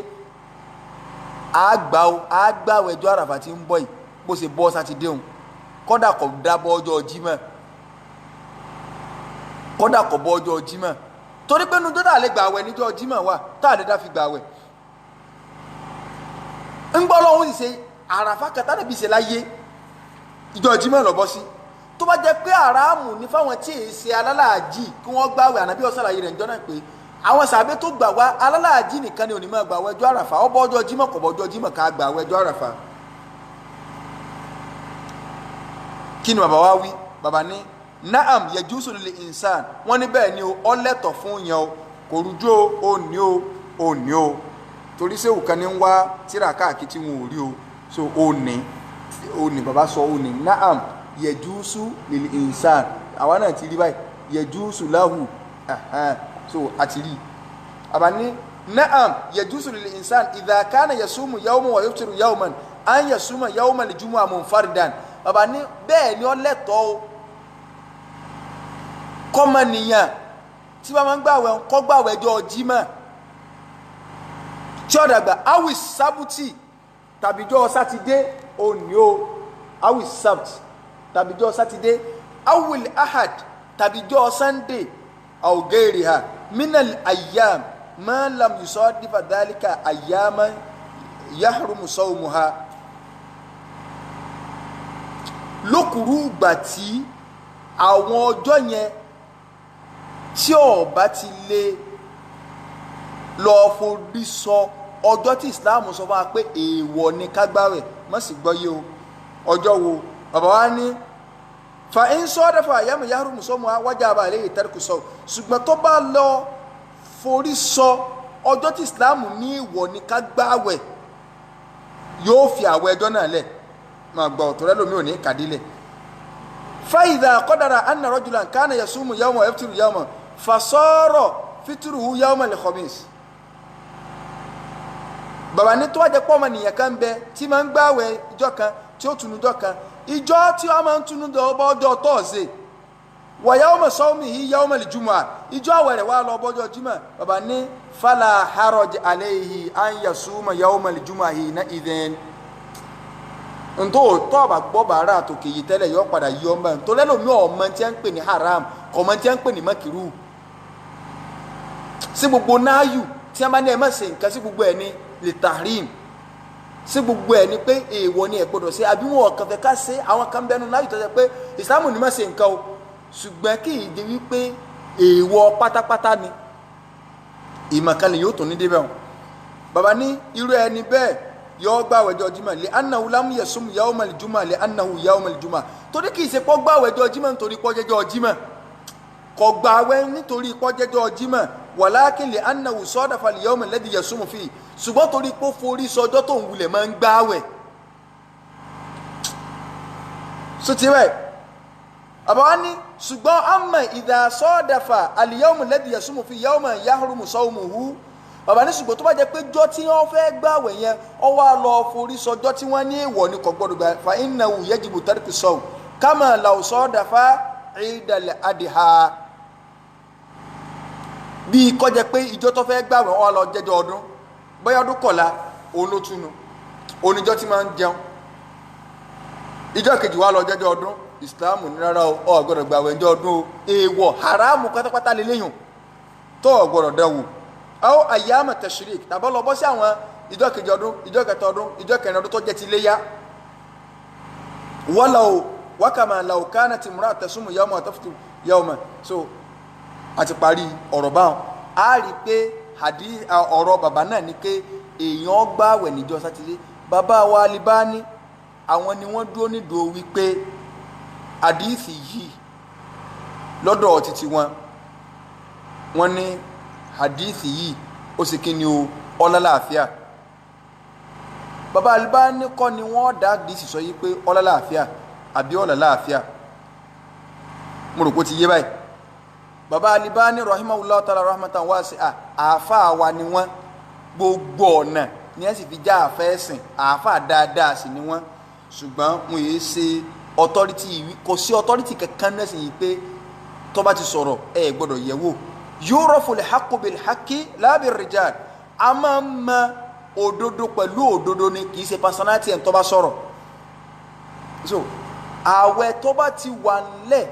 Speaker 1: àgbàwẹ̀jọ àràfà tí ń bọ̀ yìí bó ṣe bọ́ sátidé òun kódà kò dábọ̀ ọjọ́ Jímọ̀ kódà kò bọ́ ọjọ́ Jímọ̀ torí pé nu dọ́dà lè gbàwẹ̀ níjọ́ Jímọ̀ wà tá a lè dá fi gbàwẹ̀ ń gbọ́ lọ́wọ́ sì ṣe àràfà kẹta níbi ìṣe láyé ìjọ Jímọ̀ lọ bọ́ sí tó bá jẹ́ pé àràmù ní fáwọn tí èyí ṣe alálàájì kí wọ́n gbàwẹ̀ ànábì ọ̀sàlàyé rẹ̀ ń jọ́nà pé àwọn sàbẹ́ tó gbà wá alálàájì nìkan ni onímọ̀ gbàwẹ̀ ọjọ́ àràfà ó bọ́ ọjọ́ Jímọ̀ kò bọ́ ọjọ́ Jímọ̀ ká gbàwẹ̀ ọjọ́ àràfà. kí ni bàbá wa wí bàbá ní naam yajuzu lil insan wọ́n ní bẹ́ẹ̀ ni ó lẹ́tọ̀ fún yẹn o kò rújú ó ní o torí sẹ́wù kan ní ń wá tíra káàkiri tí wọn ò rí o so ó ní bàbá sọ ó ní naam yajuzu lil insan àwa náà ti rí báyìí yajuzu lahu so àti rí àbá ní naam yajuzu lil insan idha kana yasumu yawman wa yuftiru yawman an yasuma yawman li jumu'a munfaridan bàbá ní bẹ́ẹ̀ ni ó lẹ́tọ̀ o kọ́mọ nìyàn tí wọ́n máa ń gbàwẹ̀ kọ́ gbàwẹ̀ ọjọ́ Jímọ̀ tí ó dàgbà awi sábùtì tàbí jọ́ sátidé òní o awi sábùtì tàbí jọ́ sátidé awil ahad tàbí jọ́ sunday àwògẹ́rì ha minal ayyam ma lam yusadifa dhalika ayyama yahrumu sawmuha lókùrú ìgbà tí àwọn ọjọ́ yẹn tí ó bá ti lè lọ forí sọ ọjọ́ tí Islam sọ fún wa pé èèwọ̀ ni ká gbààwẹ̀ má sì gbọ́ yé o ọjọ́ wo bàbá wa ní fa in sadafa ayyamu yahrumu sawmuha wajaba alayhi tarku sawm ṣùgbọ́n tó bá lọ forí sọ ọjọ́ tí Islam ní èèwọ̀ ni ká gbààwẹ̀ yóò fi àwẹ̀ ọjọ́ náà lẹ̀ máa gbọ́ ọ̀tọ̀ rẹ lómi ò ní kàdílẹ̀ fa idha qadara anna rajulan kana yasumu yawman wa yaftiru yawman fasara fitruhu yawman al-khamis bàbá ní tó wájẹ́ pọ́ ọmọ nìyẹn kan bẹ tí máa ń gbààwẹ̀ ìjọ kan tí ó tunu ìjọ kan ìjọ tí wọ́n máa ń tunu ọjọ́ tọ́ọ̀sẹ̀ wa yawma sawmihi yawma al-jumu'ah ìjọ àwẹ̀ rẹ̀ wá lọ bọ́jọ́ Jímọ̀ bàbá ní fala haraj alayhi an yasuma yawma al-jumu'ah hina idhin ntọ́ tọ́ bá gbọ́ bàárà àtòkè yìí tẹ́lẹ̀ yọ padà yọ ọ́n bá ń tó lẹ́lòmí ọmọ tí wọ́n ń pè ní haram ọmọ tí wọ́n ń pè ní makiru sí gbogbo náàyù tí wọ́n bá ní ẹ má ṣe nǹkan sí gbogbo ẹ̀ ní lè tahrim sí gbogbo ẹ̀ ni pé èèwọ̀ ni ẹ̀ gbọ́dọ̀ ṣe àbí wọn kàn fẹ́ ká ṣe àwọn kan bẹnu náà yìí tó ṣe pé ìsìlámù ni má ṣe nǹkan o ṣùgbọ́n kì í di wípé èèwọ̀ pátápátá ni ìmọ̀kànlẹ̀ yóò tún ní débẹ̀ wọn. bàbá ní irú ẹni bẹ́ẹ̀ yọ gbàwẹ̀jọ́ jimá lé anahu lam yasum yawmal juma lé anahu yawmal juma torí kì í ṣe pọ́ gbàwẹ̀jọ́ jimá nítorí pọ́jẹ́jọ́ jimá kò gbàwẹ̀ nítorí pọ́jẹ́jọ́ jimá walakin lé anahu sadafa lé yawmal ladhi yasum fi ṣùgbọ́n torí pé forí sọjọ́ tó ń wulẹ̀ máa ń gbàwẹ̀. sotiwẹ̀ àbáwá ní ṣùgbọ́n amma idha sadafa al yawmal ladhi yasum fi yawman yahrumu sawmuhu bàbá ní ṣùgbọ́n tó bá jẹ́ pé jọ́ tí wọ́n fẹ́ gbàwẹ̀ yẹn ọ wá lọ forí sọjọ́ tí wọ́n ní èèwọ̀ ní kò gbọ́dọ̀ gbà fa innahu yajibu tarku sawm kama law sadafa idal adha bí kó jẹ́ pé ìjọ́ tó fẹ́ gbàwẹ̀ ọ wá lọ jẹ́jọ́ ọdún bóyá ọdún kọ̀la òun ló túnu oníjọ́ tí máa ń jẹun ìjọ́ kejì wá lọ jẹ́jọ́ ọdún ìsìláàmù ní rárá ọ gbọ́dọ̀ gbàwẹ̀ ìjọ́ ọdún èèwọ̀ haramu pátápátá lélẹ́yìn tó ọ gbọ́dọ̀ dẹ́wò aw ayyama tashrik tàbí lọ bọ́ sí àwọn ìjọ́ kejì ọdún ìjọ́ kẹta ọdún ìjọ́ kẹrin ọdún tó jẹ́ ti léyà walaw wakama law kanat imra'atun tasumu yawma wa taftu yawma so àti parí ọ̀rọ̀ báwọn a rí pé ọ̀rọ̀ bàbá náà ni pé èèyàn gbààwẹ̀ níjọ́ sátidé bàbá wa Albani àwọn ni wọ́n dúró nídòó wípé àdíìsì yìí lọ́dọ̀ títí wọ́n ní hadithi yìí ó sì kí ni o ọlọ́láàfíà bàbá Albani kọ́ ni wọ́n dá hadithi sọ yìí pé ọlọ́láàfíà àbí ọlọ́láàfíà mo rò pé ó ti yé báyìí bàbá Albani rahimahullah ta'ala rahmatan wasi'a àáfàá wa ni wọ́n gbogbo ọ̀nà ni ẹ̀ sì fi já àfẹ́ ẹ̀sìn àáfàá dáadáa sì ni wọ́n ṣùgbọ́n wọn yìí ṣe authority kò sí authority kankan náà sì yìí pé tó bá ti sọ̀rọ̀ ẹ gbọ́dọ̀ yẹ̀ wò yúrọ̀fù lè hakú bil hakí lábẹ́ rijal a máa ń mọ òdodo pẹ̀lú òdodo ni kì í ṣe personality ẹ̀ tó bá sọ̀rọ̀ so àwẹ̀ tó bá ti wà nílẹ̀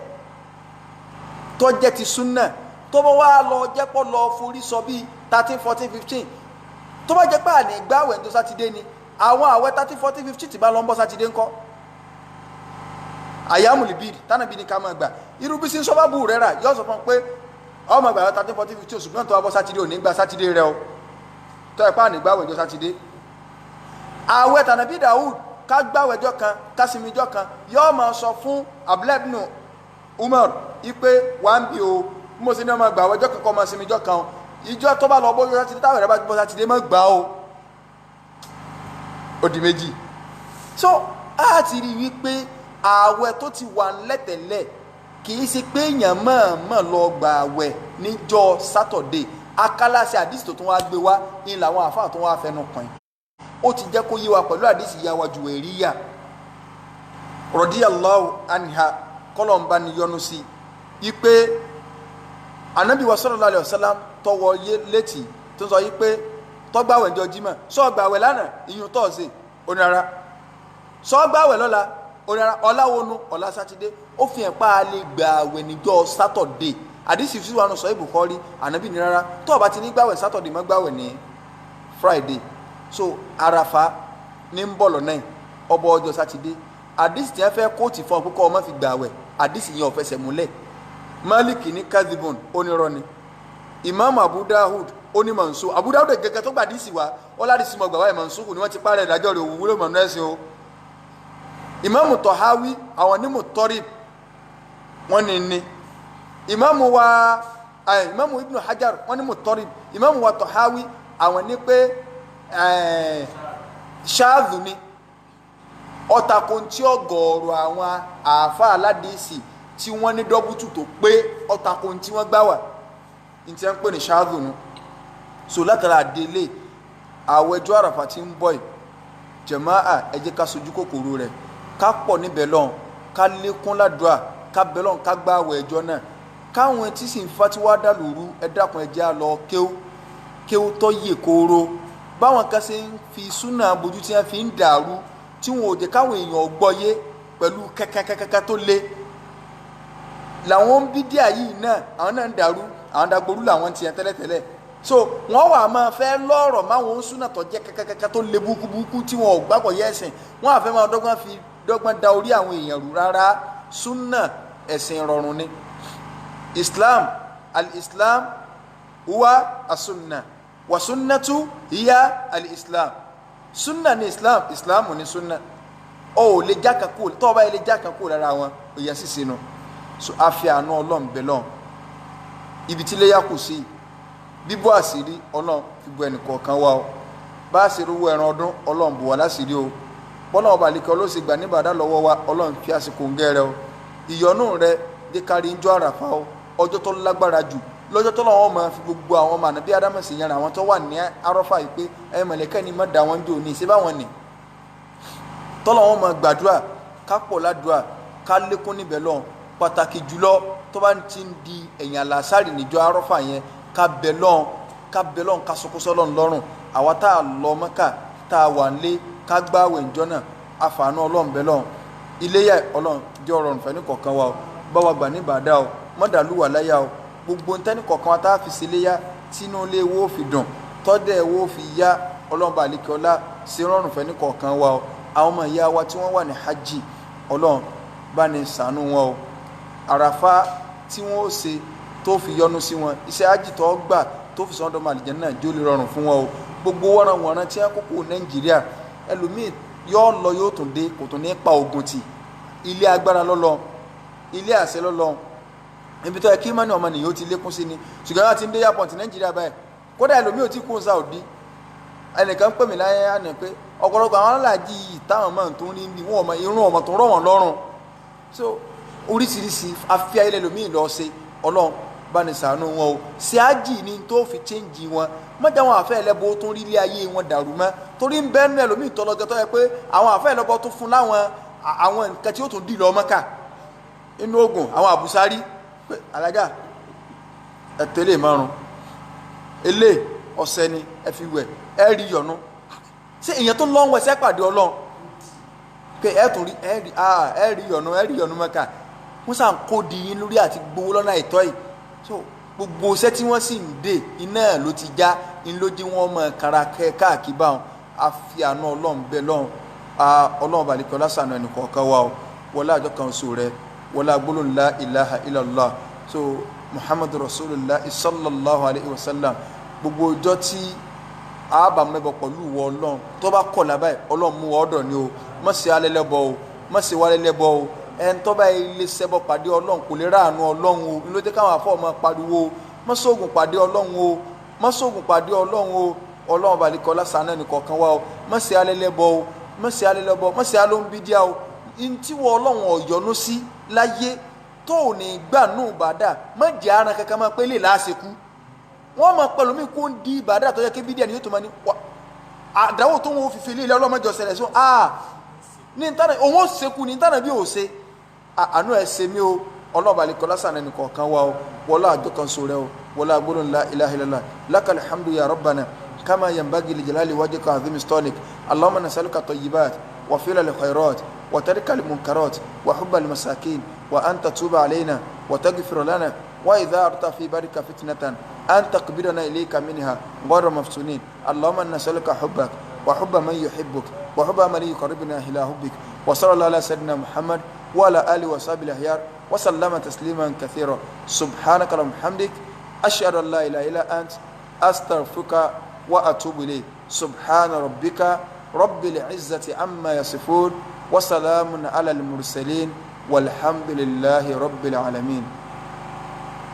Speaker 1: tó jẹ́ ti súnà tó bá wà lọ jẹ́ pọ̀ lọ forí sọ bíi 13 14 15 tó bá jẹ́ pé àní gbàwẹ̀ tó sátidé ni àwọn àwẹ̀ 13 14 15 ti bá lọ ń bọ́ sátidé ńkọ́ àyàmùlìbìrì tánàbí ni ká máa gbà irú bí sí sọ́bàbù rẹ̀ rà yóò sọ fún pé ọmọ ìgbà 13 14 15 ṣùgbọ́n tó wá bọ́ sátidé ò ní gba sátidé rẹ o tó ẹ̀pá àní gbàwẹ̀ ọjọ́ sátidé àwẹ̀ tànàbí Dawud ká gbàwẹ̀ ọjọ́ kan ká sinmi ọjọ́ kan yóò máa sọ fún Abdullah ibn Umar ipe wà ń bí o mo sì ní ọmọ gbàwẹ̀ ọjọ́ kan kọ́ máa sinmi ọjọ́ kan ìjọ tó bá lọ bọ́ sátidé táwọn ẹ̀rẹ́ bá bọ́ sátidé má gbà o ó di méjì so a ti rí wípé àwẹ̀ tó ti wà ńlẹ̀tẹ̀lẹ̀ kì í ṣe pé èèyàn mọ̀ọ́mọ̀ lọ gbà àwẹ̀ níjọ́ sátọ̀dé akálàṣe àdìsí tó tún wá gbé wá ní làwọn àfáà tó wá fẹnu kàn ó ti jẹ́ kó yé wa pẹ̀lú àdìsí ìyá wa Juwairiya radiyallahu anha kọ́lọ̀mbá ni yọnu sí i pé anabi wa sallallahu alaihi wasallam tọwọ́ létí tó sọ yí pé tọ́gbàwẹ̀ ńjọ́ Jímọ̀ sọ́ọ̀gbàwẹ̀ lánàá ìyún tọ́ọ̀sì onírara sọ́ọ̀gbàwẹ̀ lọ́la onírara ọ̀làwọnú ọ̀là sátidé ó fi hàn pa á lè gbàwẹ̀ níjọ́ sátọ̀dé àdìsí fi wà nù sọ Bukhari ànábì ní rárá tó o bá ti ní gbàwẹ̀ sátọ̀dé mọ́ gbàwẹ̀ ní Friday so àràfà ní ń bọ̀ lọ́nà ọbọ̀ ọjọ́ sátidé àdìsí tí wọ́n fẹ́ kóòtù fún ọ pé kọ́ ọ má fi gbàwẹ̀ àdìsí yẹn ò fẹsẹ̀ múlẹ̀ Málíkì ní kadhibun onírọ́ ni Imam Abu Dawud onímọ̀nsó Abu Dawud gẹ́gẹ́ tó gbàdísì wá ọládìsí mọ̀ gbàwá ìmọ̀nsókù ni wọ́n ti parẹ́ ìdájọ́ rẹ̀ òwúrò mọ̀nà ẹ̀sìn o Imam Tahawi àwọn ní Mutarib wọ́n ní Imam Ibn Hajar wọ́n ní Mutarib Imam wa Tahawi àwọn ní pé ṣáàzù ni ọ̀tàkùntì ọgọ́rùn àwọn àáfà aládìsí tí wọ́n ní dọ́bùtù tó pé ọ̀tàkùntì wọ́n gbà wá ní tí wọ́n ń pè ní ṣáàzù nu so látara délé àwẹ̀jọ́ àràfà tí ń bọ̀ jàmáà ẹ jẹ́ ká sojú kòkòrò rẹ̀ ká pọ̀ níbẹ̀ lọ́n ká lékún ládùá ká bẹ̀ lọ́n ká gbá àwẹ̀jọ́ náà káwọn tí sì ń fatiwá dà lóru ẹ dákun ẹ jẹ́ á lọ kéwú tó yè kóró báwọn kan ṣe ń fi súnà bójú tí wọ́n fi ń dàrú tí wọn ò jẹ́ káwọn èèyàn gbọ́yé pẹ̀lú kẹ́kẹ́kẹ́kẹ́ tó lé làwọn bídíà yìí náà àwọn náà ń dàrú àwọn dagboru làwọn tiẹ̀ tẹ́lẹ̀tẹ́lẹ̀ so wọ́n wà máa fẹ́ lọ́rọ̀ máwọn súnà tó jẹ́ kẹ́kẹ́kẹ́ tó lé búkúbúkú tí wọn ò gbàgbọ́ yẹ́sìn wọ́n àfẹ́ máa dọ́gbọ́n da orí àwọn èèyàn rú rárá súnà ẹ̀sìn rọrùn ni islam al-islam huwa as-sunnah wa sunnatu hiya al-islam sunna ni islam islam ni sunna o lè jaka kú tó bá lè jaka kú lára wọn ó yẹ sisi no so afia no Ọlọ́run be lon ibi tí lè yaku sí bíbò àṣírí Ọlọ́run fi bo ẹni kọ̀ọ̀kan wa o bá ṣe ruwo ẹran ọdún Ọlọ́run bò wá láṣírí o bọ́lá ọba lè kọ́ ló sì gbà níbàdá lọ́wọ́ wa Ọlọ́run fi àsìkò ngẹ́rẹ́ o ìyọ́nú rẹ dé kárí ń jọ àràfà o ọjọ́ tó lágbára jù lọ́jọ́ tó lọ́wọ́ máa fi gbogbo àwọn ọmọ ànábí ádámù sí yẹn àwọn tó wà ní arọ́fà yìí pé ẹ mọ̀lẹ́kẹ́ ni má da wọn jò ní ìṣe báwọn ni tọ́lọ́wọ́ máa gbàdúrà ká pọ̀ ládùúrà ká lékún níbẹ̀ lọ́n pàtàkì jùlọ tó bá ti ń di ẹ̀yìn àlàsárì níjọ́ arọ́fà yẹn ká bẹ̀ lọ́n ká sọkúsọ́ lọ́n lọ́rùn àwa tá a lọ Mẹ́kà tá a wà nílé ká gbáwẹ̀ ńjọ́ náà àfààní Ọlọ́run bẹ̀ lọ́n iléyà Ọlọ́run jẹ́ ọ̀rọ̀ nfẹ́ ní kọ̀ọ̀kan wa o bá wa gbà ní ìbàdà o mọ́dàlúwà láyà o gbogbo ntẹ́ni kọ̀ọ̀kan wa tá a fi síléyà tínú ilé wo fi dùn tọ́dẹ̀ wo fi yá Ọlọ́run bá àlekè ọlá sí rọrùn fẹ́ ní kọ̀ọ̀kan wa o àwọn ọmọ ìyá wa tí wọ́n wà ní hajj Ọlọ́run bá ní ṣàánú wọn o àràfà tí wọ́n ó ṣe tó fi yọ́nú sí wọn iṣẹ́ hajj tó gbà tó fi sọ́dọ̀ màlìjẹ́ náà jó lè rọrùn fún wọn o gbogbo wọ́nranwọ̀nran tí wọ́n kókó Nàìjíríà ẹlòmíì yóò lọ yóò tún dé kò tún ní pa ogun tì ilé agbára lọ́lọ́ ilé àṣẹ lọ́lọ́ ibi tó yẹ kí mọ́ni ọmọ nìyó ti lékún sí ni ṣùgbọ́n wọ́n ti ń dé airport Nàìjíríà báyìí kódà ẹlòmíì ò tí kún Saudi ẹnìkan pè mí láyé àná pé ọ̀pọ̀lọpọ̀ àwọn aláàjì ìtàwọn máa tó ní bí wọn ọmọ irun ọmọ tó rọ̀ wọ́n lọ́rùn so oríṣiríṣi afíà ilẹ̀ ẹlòmíì lọ ṣe Ọlọ́run bá ní ṣàánú wọn o ṣe ájì ni tó fi change wọn mọ́jà wọn àfẹ́ ẹlẹ́bọ tó ń rí ilé ayé wọn dàrú mọ́ torí ń bẹ́ẹ̀ ní ẹlòmíì tọ́lọ́gẹ́ tó yẹ pé àwọn àfẹ́ ẹlẹ́bọ tó fún láwọn àwọn nǹkan tí ó tún dì lọ Mọ́kà inú ogun àwọn àbùsárí pé alájà ẹ̀tẹ́lẹ̀ márùn ilé ọ̀sẹ̀ ni ẹ fi wẹ̀ ẹ rí yọ̀nú ṣé èèyàn tó ń lọ́ wẹ̀ sẹ́pàdé Ọlọ́run pé ẹ tún rí ẹ rí yọ̀nú Mọ́kà wọ́n sàn kó di yín lórí àti gbowó lọ́nà àìtọ́ yìí so gbogbo iṣẹ́ tí wọ́n sì ń dè iná ló ti já ń ló dé wọ́n mọ kára káàkiri báwọn àfi àánú Ọlọ́run bẹ́ẹ̀ lọ́run Ọlọ́run balẹ̀kọ́ lásán ẹnì kọ̀ọ̀kan wa o wọlé àjọ kan so rẹ wọlé agbólóhùn la ilaha illallah so Muhammadu Rasulullah sallallahu alayhi wa sallam gbogbo ọjọ́ tí àbá mẹ́bọ̀ pẹ̀lú ìwọ Ọlọ́run tó bá kọ̀ lábẹ́ Ọlọ́run mú ọ̀dọ̀ ni o má ṣe alẹ́lẹ́bọ o má ṣe wálẹ́lẹ́bọ o ẹn tó bá ilé ṣẹbọ pàdé Ọlọ́run kò lè ráàánú Ọlọ́run o ló dé káwọn afọ ọmọ pariwo má ṣoògùn pàdé Ọlọ́run o má ṣoògùn pàdé Ọlọ́run o Ọlọ́run balẹ̀kọ́ lásán ẹnì kọ̀ọ̀kan wa o má ṣe alẹ́lẹ́bọ o má ṣe alẹ́lẹ́bọ má ṣe alóńbídíà o ntí wọ Ọlọ́run ọ̀yọ́nú sí láyé tó ò ní gbà nù bàdà má jẹ́ aran kankan máa pé lè láṣekú wọ́n máa pẹ̀lú mi kó ń di bàdà tó yẹ kí bídíà ni yóò tó máa ní àdáwò tó wọn fi fi ilé ọlọ́mọjọ ṣẹlẹ̀ sọ ní ntànà òun ó ṣekú ní ntànà bí ò ṣe àánú ẹ̀ ṣe mí o ọlọ́ọ̀bà lè kọ́ lásán ẹnì kọ̀ọ̀kan wa o wọlá àjọ kan so rẹ o wọlá agbóhùn la ilaha illallah lakal hamdu ya rabbana kama yanbaghi li jalali wajhika azimi stolik allahumma nasaluka tayyibat wa fila li khairat wa tarika li munkarat wa hubba li masakin wa anta tuba alayna wa taghfir lana wa idha arta fi barika fitnatan an taqbidana ilayka minha ghayra maftunin allahumma nasaluka hubbak wa hubba man yuhibbuk wa hubba man yuqarribuna ila hubbik wa sallallahu ala sayyidina muhammad وعلى آله وصحبه الأخيار وسلم تسليما كثيرا سبحانك اللهم وبحمدك أشهد أن لا إله إلا أنت أستغفرك وأتوب إليك سبحان ربك رب العزة عما يصفون وسلام على المرسلين والحمد لله رب العالمين